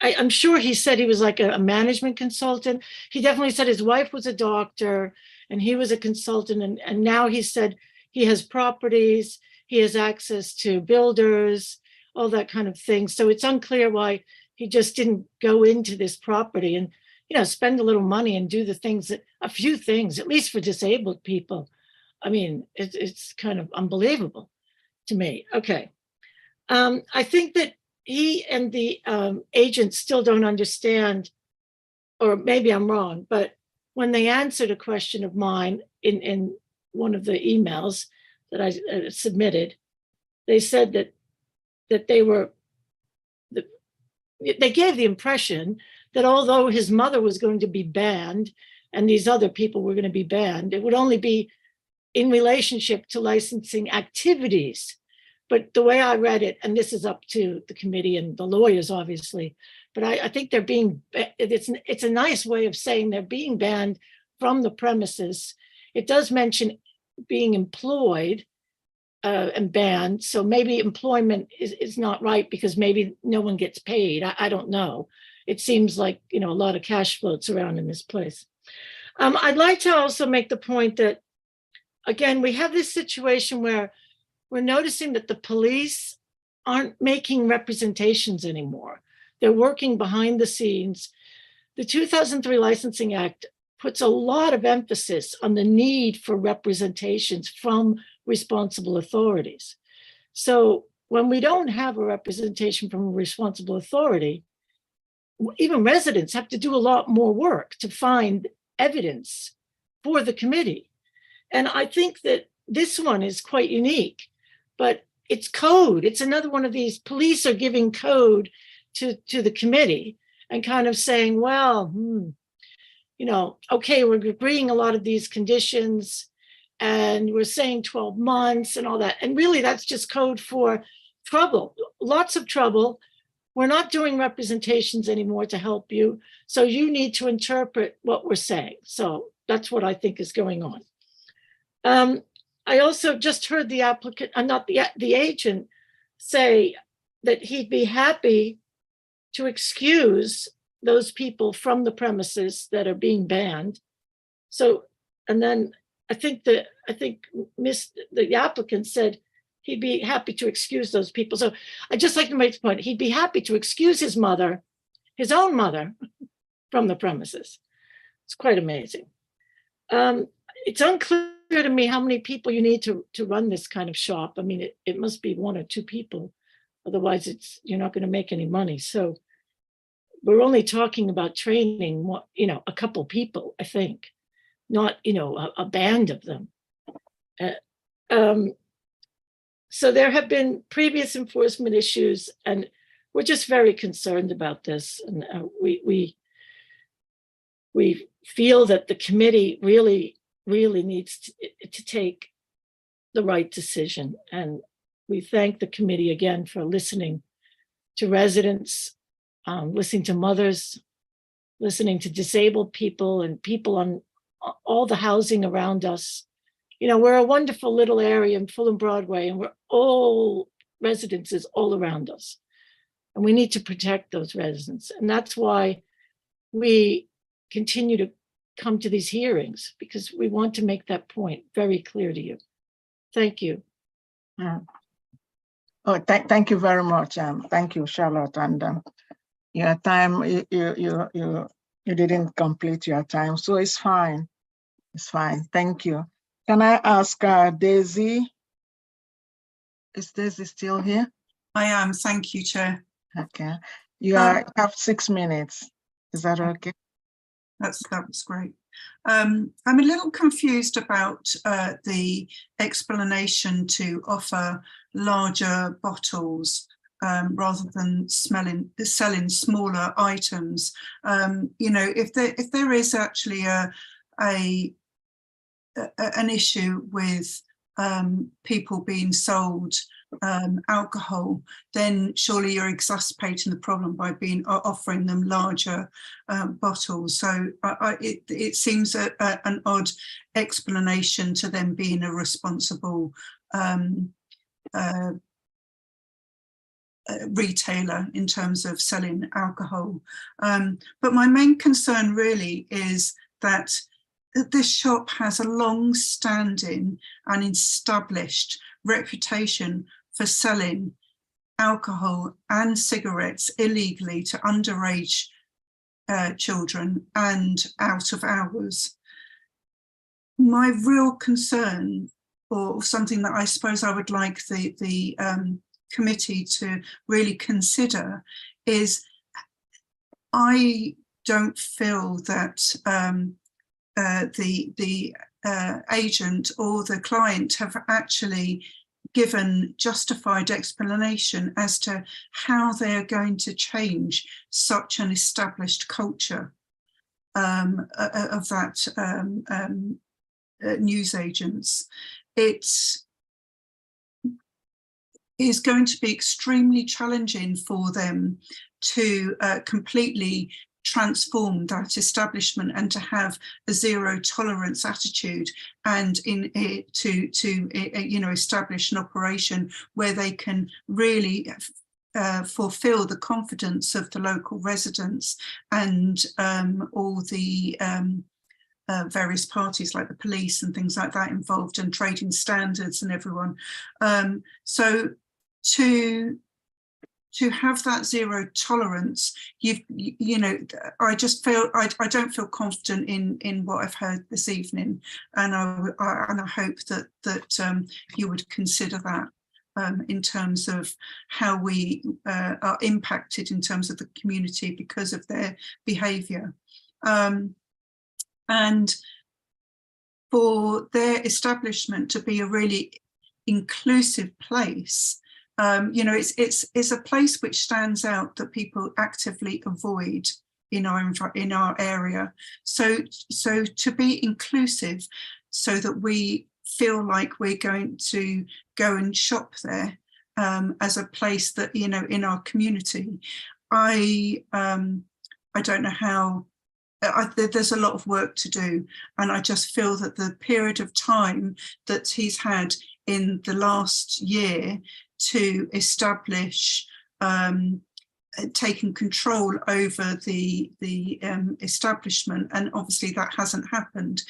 I'm sure he said he was like a management consultant. He definitely said his wife was a doctor and he was a consultant. And now he said he has properties, he has access to builders, all that kind of thing. So it's unclear why he just didn't go into this property and, spend a little money and do the things a few things, at least for disabled people. I mean, it's kind of unbelievable to me. Okay. I think that he and the agent still don't understand, or maybe I'm wrong, but when they answered a question of mine in one of the emails that I submitted, they said that they gave the impression that although his mother was going to be banned and these other people were going to be banned, it would only be in relationship to licensing activities. But the way I read it, and this is up to the committee and the lawyers, obviously, but I think it's a nice way of saying they're being banned from the premises. It does mention being employed and banned. So maybe employment is not right because maybe no one gets paid. I don't know. It seems like, a lot of cash floats around in this place. I'd like to also make the point that, again, we have this situation where we're noticing that the police aren't making representations anymore. They're working behind the scenes. The 2003 Licensing Act puts a lot of emphasis on the need for representations from responsible authorities. So when we don't have a representation from a responsible authority, even residents have to do a lot more work to find evidence for the committee. And I think that this one is quite unique, but it's code. It's another one of these police are giving code to the committee and kind of saying, well, okay, we're agreeing a lot of these conditions and we're saying 12 months and all that. And really that's just code for trouble, lots of trouble. We're not doing representations anymore to help you. So you need to interpret what we're saying. So that's what I think is going on. I also just heard the applicant, not the agent, say that he'd be happy to excuse those people from the premises that are being banned. So, and then I think the applicant said he'd be happy to excuse those people. So I'd just like to make the point, he'd be happy to excuse his own mother, from the premises. It's quite amazing. It's unclear to me how many people you need to run this kind of shop. I mean, it must be one or two people. Otherwise, you're not going to make any money. So we're only talking about training, a couple people, I think, not, a band of them. So there have been previous enforcement issues, and we're just very concerned about this. And we feel that the committee really needs to take the right decision. And we thank the committee again for listening to residents, listening to mothers, listening to disabled people and people on all the housing around us. We're a wonderful little area in Fulham Broadway, and we're all residences all around us. And we need to protect those residents. And that's why we continue to come to these hearings, because we want to make that point very clear to you. Thank you. Oh, thank you very much. Thank you, Charlotte. And your time, you didn't complete your time, so it's fine. It's fine. Thank you. Can I ask Daisy? Is Daisy still here? I am. Thank you, Chair. Okay. You have 6 minutes. Is that okay? That was great. I'm a little confused about the explanation to offer larger bottles rather than selling smaller items. You know, if there is actually an issue with people being sold alcohol, then surely you're exacerbating the problem by offering them larger bottles. So it seems an odd explanation to them being a responsible retailer in terms of selling alcohol. But my main concern really is that this shop has a long-standing and established reputation for selling alcohol and cigarettes illegally to underage children and out of hours. My real concern, or something that I suppose I would like the committee to really consider, is I don't feel that the agent or the client have actually given justified explanation as to how they are going to change such an established culture of that newsagents. It is going to be extremely challenging for them to completely transform that establishment and to have a zero tolerance attitude, and to you know, establish an operation where they can really fulfill the confidence of the local residents and all the various parties like the police and things like that involved, and trading standards and everyone. So to have that zero tolerance, you know, I just feel I don't feel confident in what I've heard this evening, and I hope that you would consider that in terms of how we are impacted in terms of the community because of their behaviour, and for their establishment to be a really inclusive place. You know, it's a place which stands out that people actively avoid in our area. So to be inclusive, so that we feel like we're going to go and shop there as a place that, you know, in our community. I don't know how. There's a lot of work to do, and I just feel that the period of time that he's had in the last year to establish taking control over the establishment, and obviously that hasn't happened.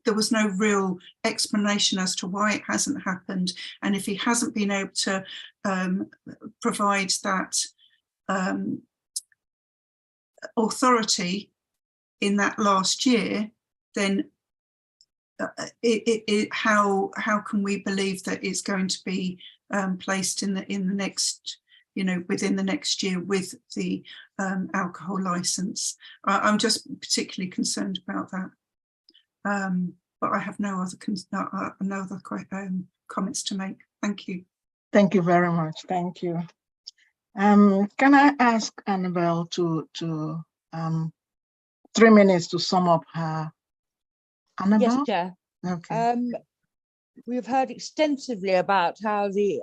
There was no real explanation as to why it hasn't happened, and if he hasn't been able to provide that authority in that last year, then how can we believe that it's going to be placed in the next, you know, within the next year with the alcohol license? I'm just particularly concerned about that, but I have no other comments to make. Thank you. Thank you very much. Thank you. Can I ask Annabelle to 3 minutes to sum up her? Annabelle? Yes, Chair. Okay. We've heard extensively about how the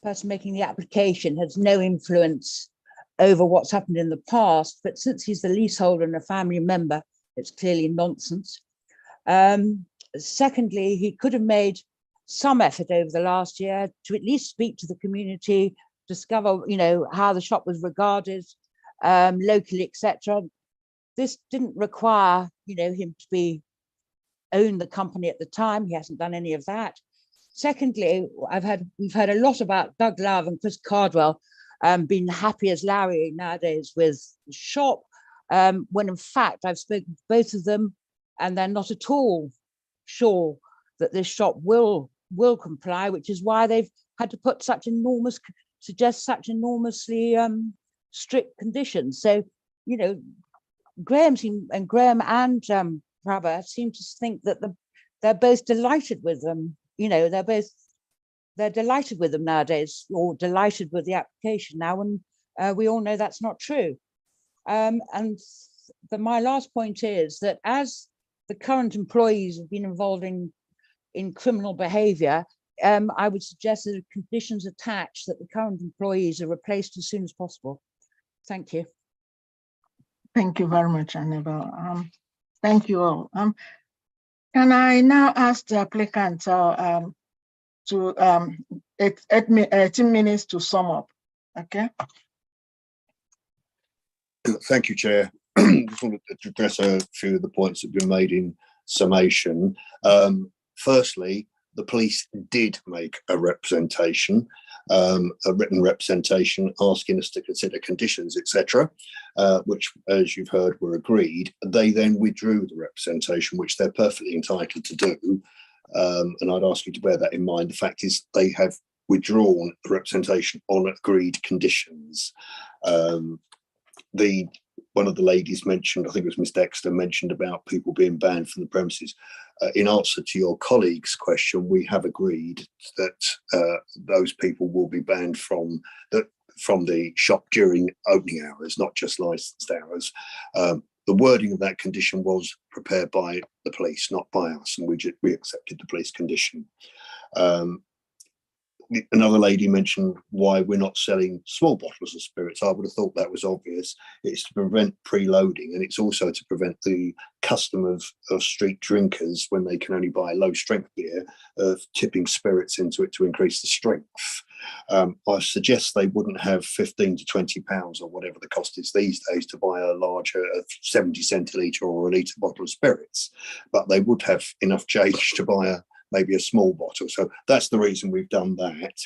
person making the application has no influence over what's happened in the past, but since he's the leaseholder and a family member, it's clearly nonsense. Secondly, he could have made some effort over the last year to at least speak to the community, discover, you know, how the shop was regarded locally, etc. this didn't require, him to own the company at the time. He hasn't done any of that. Secondly, we've heard a lot about Doug Love and Chris Cardwell being happy as Larry nowadays with the shop, when in fact I've spoken to both of them and they're not at all sure that this shop will comply, which is why they've had to put suggest such enormously strict conditions. So, Graham and Prabha seem to think that they're both delighted with them. They're delighted with them nowadays, or delighted with the application now, and we all know that's not true. My last point is that as the current employees have been involved in criminal behaviour, I would suggest that conditions attached that the current employees are replaced as soon as possible. Thank you. Thank you very much, Annabelle. Thank you all. Can I now ask the applicant to 18 minutes to sum up? Okay. Thank you, Chair. Just wanted to address a few of the points that have been made in summation. Firstly, the police did make a representation, a written representation, asking us to consider conditions, etc., which, as you've heard, were agreed. They then withdrew the representation, which they're perfectly entitled to do. And I'd ask you to bear that in mind. The fact is they have withdrawn the representation on agreed conditions. One of the ladies mentioned, I think it was Miss Dexter, mentioned about people being banned from the premises. In answer to your colleague's question, we have agreed that those people will be banned from the shop during opening hours, not just licensed hours. The wording of that condition was prepared by the police, not by us, and we accepted the police condition. Another lady mentioned why we're not selling small bottles of spirits. I would have thought that was obvious. It's to prevent preloading, and it's also to prevent the custom of street drinkers, when they can only buy low strength beer, of tipping spirits into it to increase the strength. I suggest they wouldn't have 15 to 20 pounds or whatever the cost is these days to buy a larger 70 centilitre or a litre bottle of spirits, but they would have enough change to buy maybe a small bottle. So that's the reason we've done that.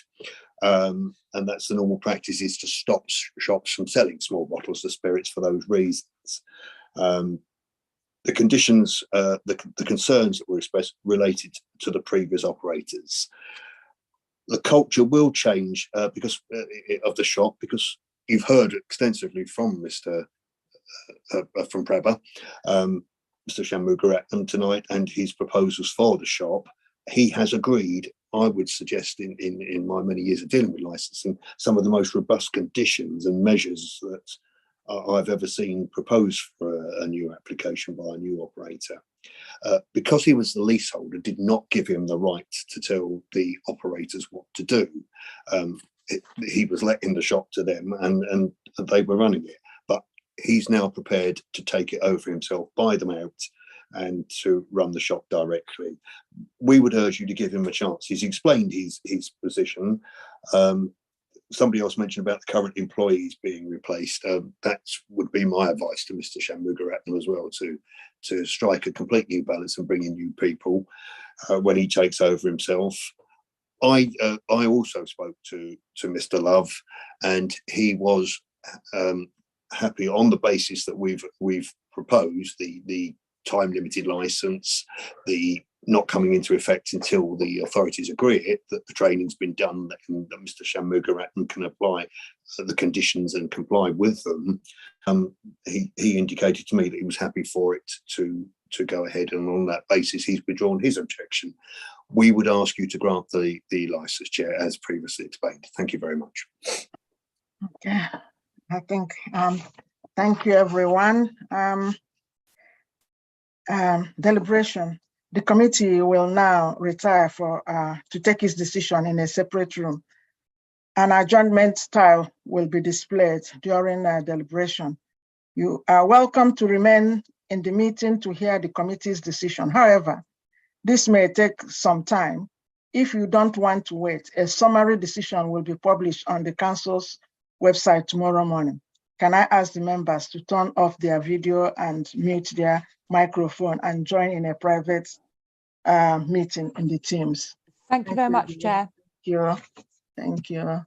And that's the normal practice, is to stop shops from selling small bottles of spirits for those reasons. The conditions, the concerns that were expressed related to the previous operators. The culture will change because of the shop, because you've heard extensively from from Prabha, Mr. Shanmugaratnam tonight, and his proposals for the shop. He has agreed, I would suggest, in my many years of dealing with licensing, some of the most robust conditions and measures that I've ever seen proposed for a new application by a new operator. Because he was the leaseholder, did not give him the right to tell the operators what to do. He was letting the shop to them, and they were running it. But he's now prepared to take it over himself, buy them out, and to run the shop directly. We would urge you to give him a chance. He's explained his position. Somebody else mentioned about the current employees being replaced. That would be my advice to Mr. Shanmugaratnam as well, to strike a complete new balance and bring in new people when he takes over himself. I also spoke to Mr. Love, and he was happy on the basis that we've proposed the time limited license, the not coming into effect until the authorities agree it, that the training's been done, that Mr. Shanmugaratnam can apply the conditions and comply with them. He indicated to me that he was happy for it to go ahead, and on that basis he's withdrawn his objection. We would ask you to grant the license, Chair, as previously explained. Thank you very much. Okay, I think thank you, everyone. Deliberation. The committee will now retire to take its decision in a separate room. An adjournment style will be displayed during deliberation. You are welcome to remain in the meeting to hear the committee's decision. However, this may take some time. If you don't want to wait, a summary decision will be published on the council's website tomorrow morning. can I ask the members to turn off their video and mute their microphone and join in a private meeting in the Teams? Thank you very much, Chair. Thank you. Thank you.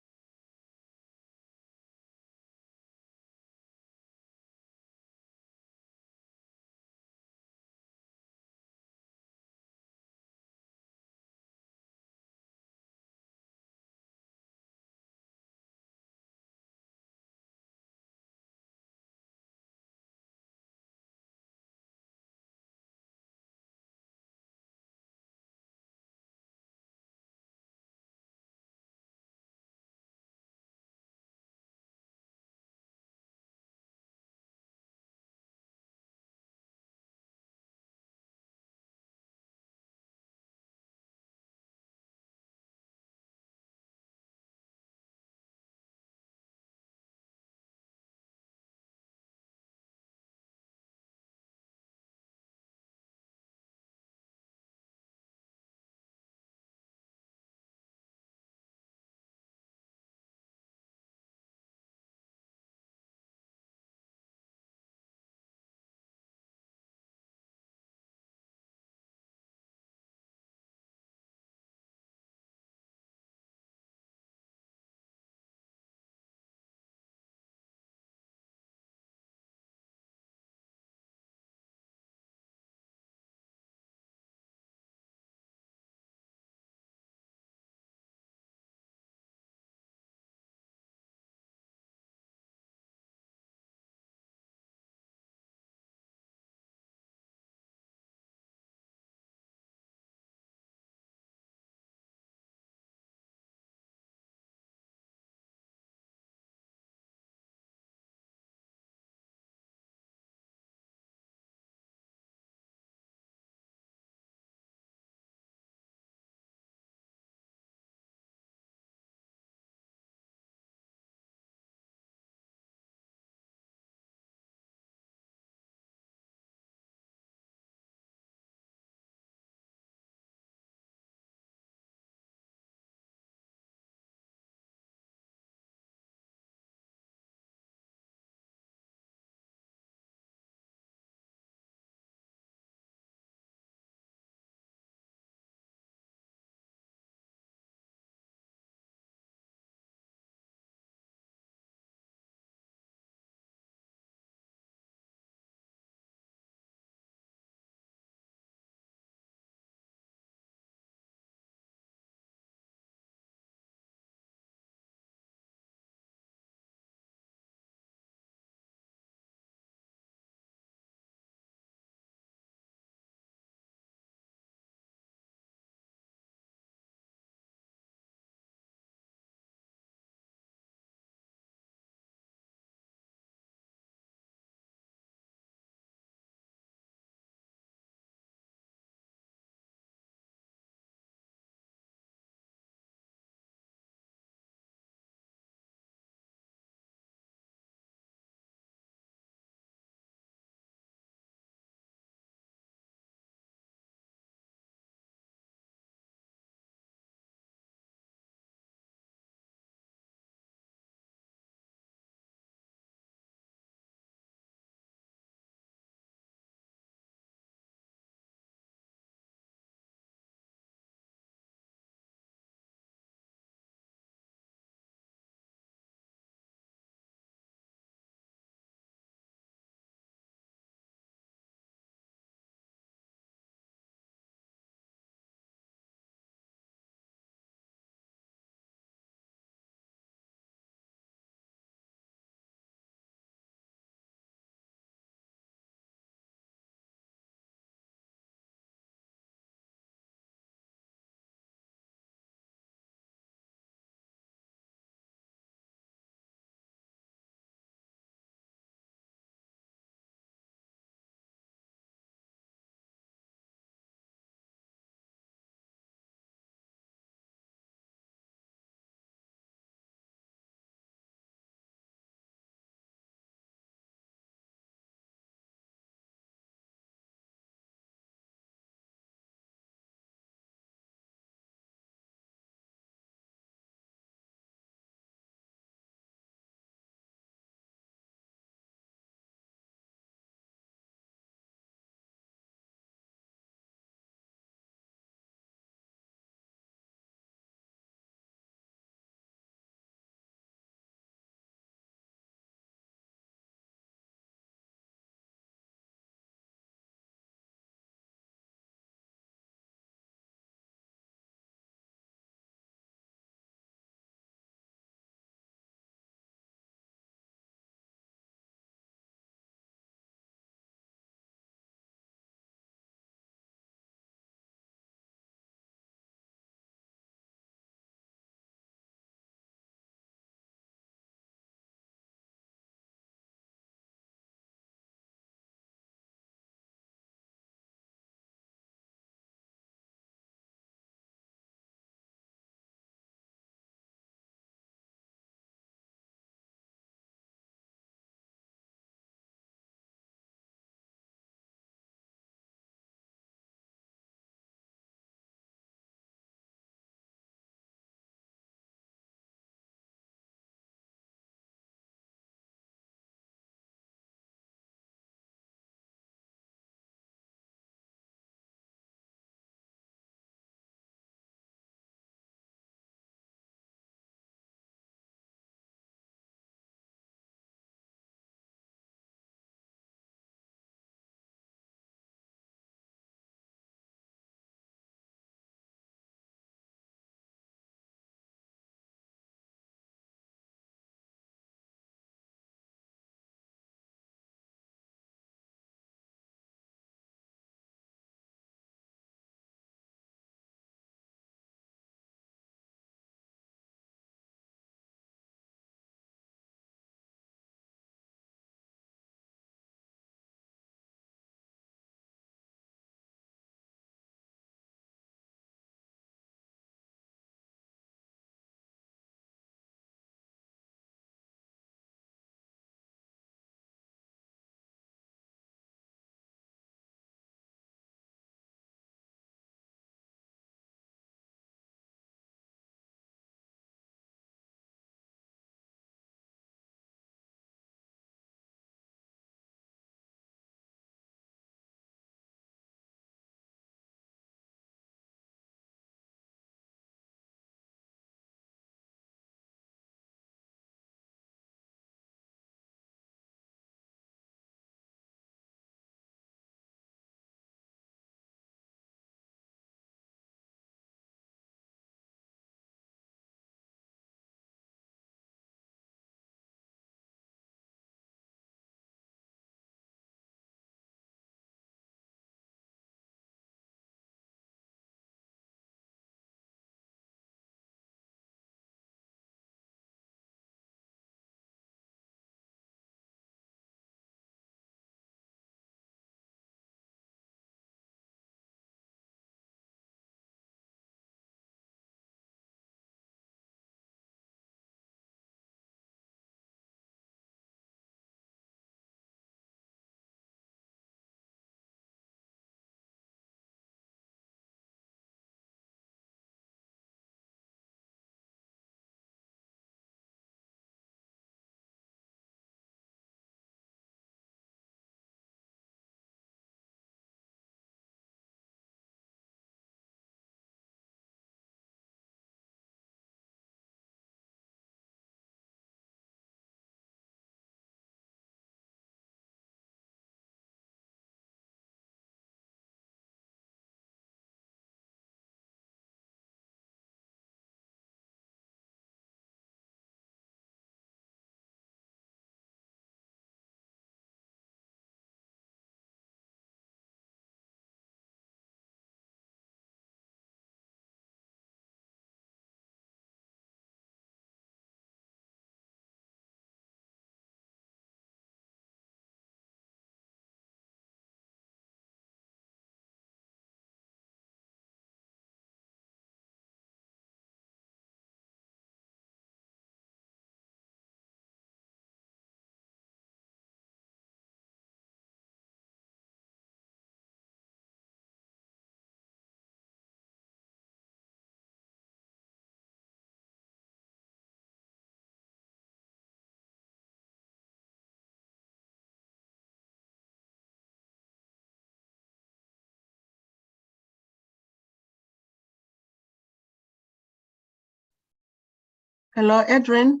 Hello, Edrin.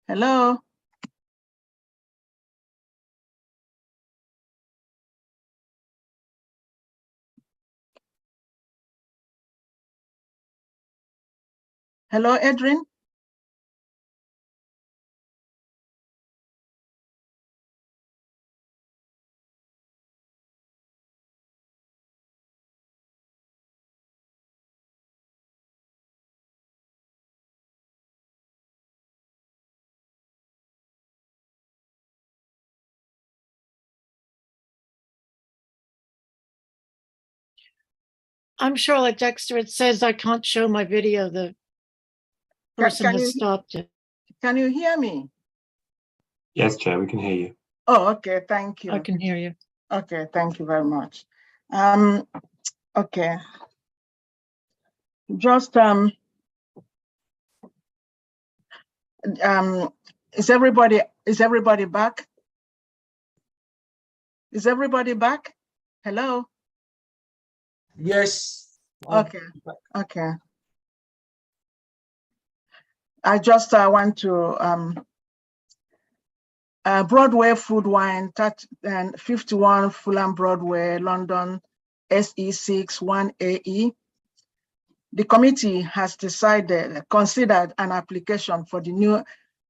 Hello. Hello, Edrin. I'm Charlotte Dexter. It says I can't show my video. The person has stopped it. Can you hear me? Yes, Chair, we can hear you. Oh, okay, thank you. I can hear you. Okay, thank you very much. Okay. Just is everybody back? Is everybody back? Hello? Yes. Okay, okay. I just want to Broadway Food Wine, 51 Fulham Broadway, London, SE6 1AE. The committee has considered an application for the new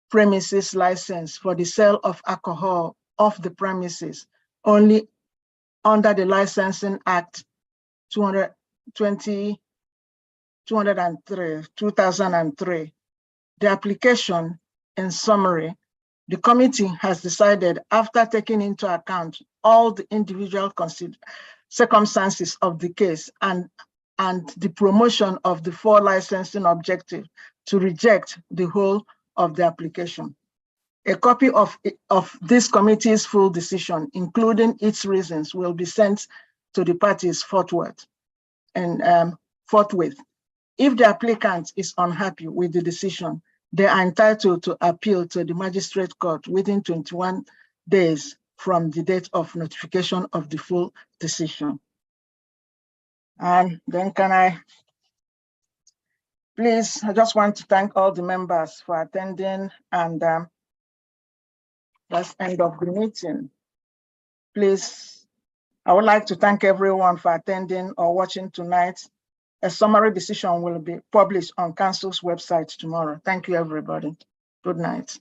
premises license for the sale of alcohol off the premises only under the Licensing Act 2003. The application, in summary, the committee has decided, after taking into account all the individual circumstances of the case and the promotion of the 4 licensing objectives, to reject the whole of the application. A copy of this committee's full decision, including its reasons, will be sent to the parties forthwith. If the applicant is unhappy with the decision, they are entitled to appeal to the magistrate court within 21 days from the date of notification of the full decision. And then I just want to thank all the members for attending, and that's end of the meeting. Please, I would like to thank everyone for attending or watching tonight. A summary decision will be published on Council's website tomorrow. Thank you, everybody. Good night.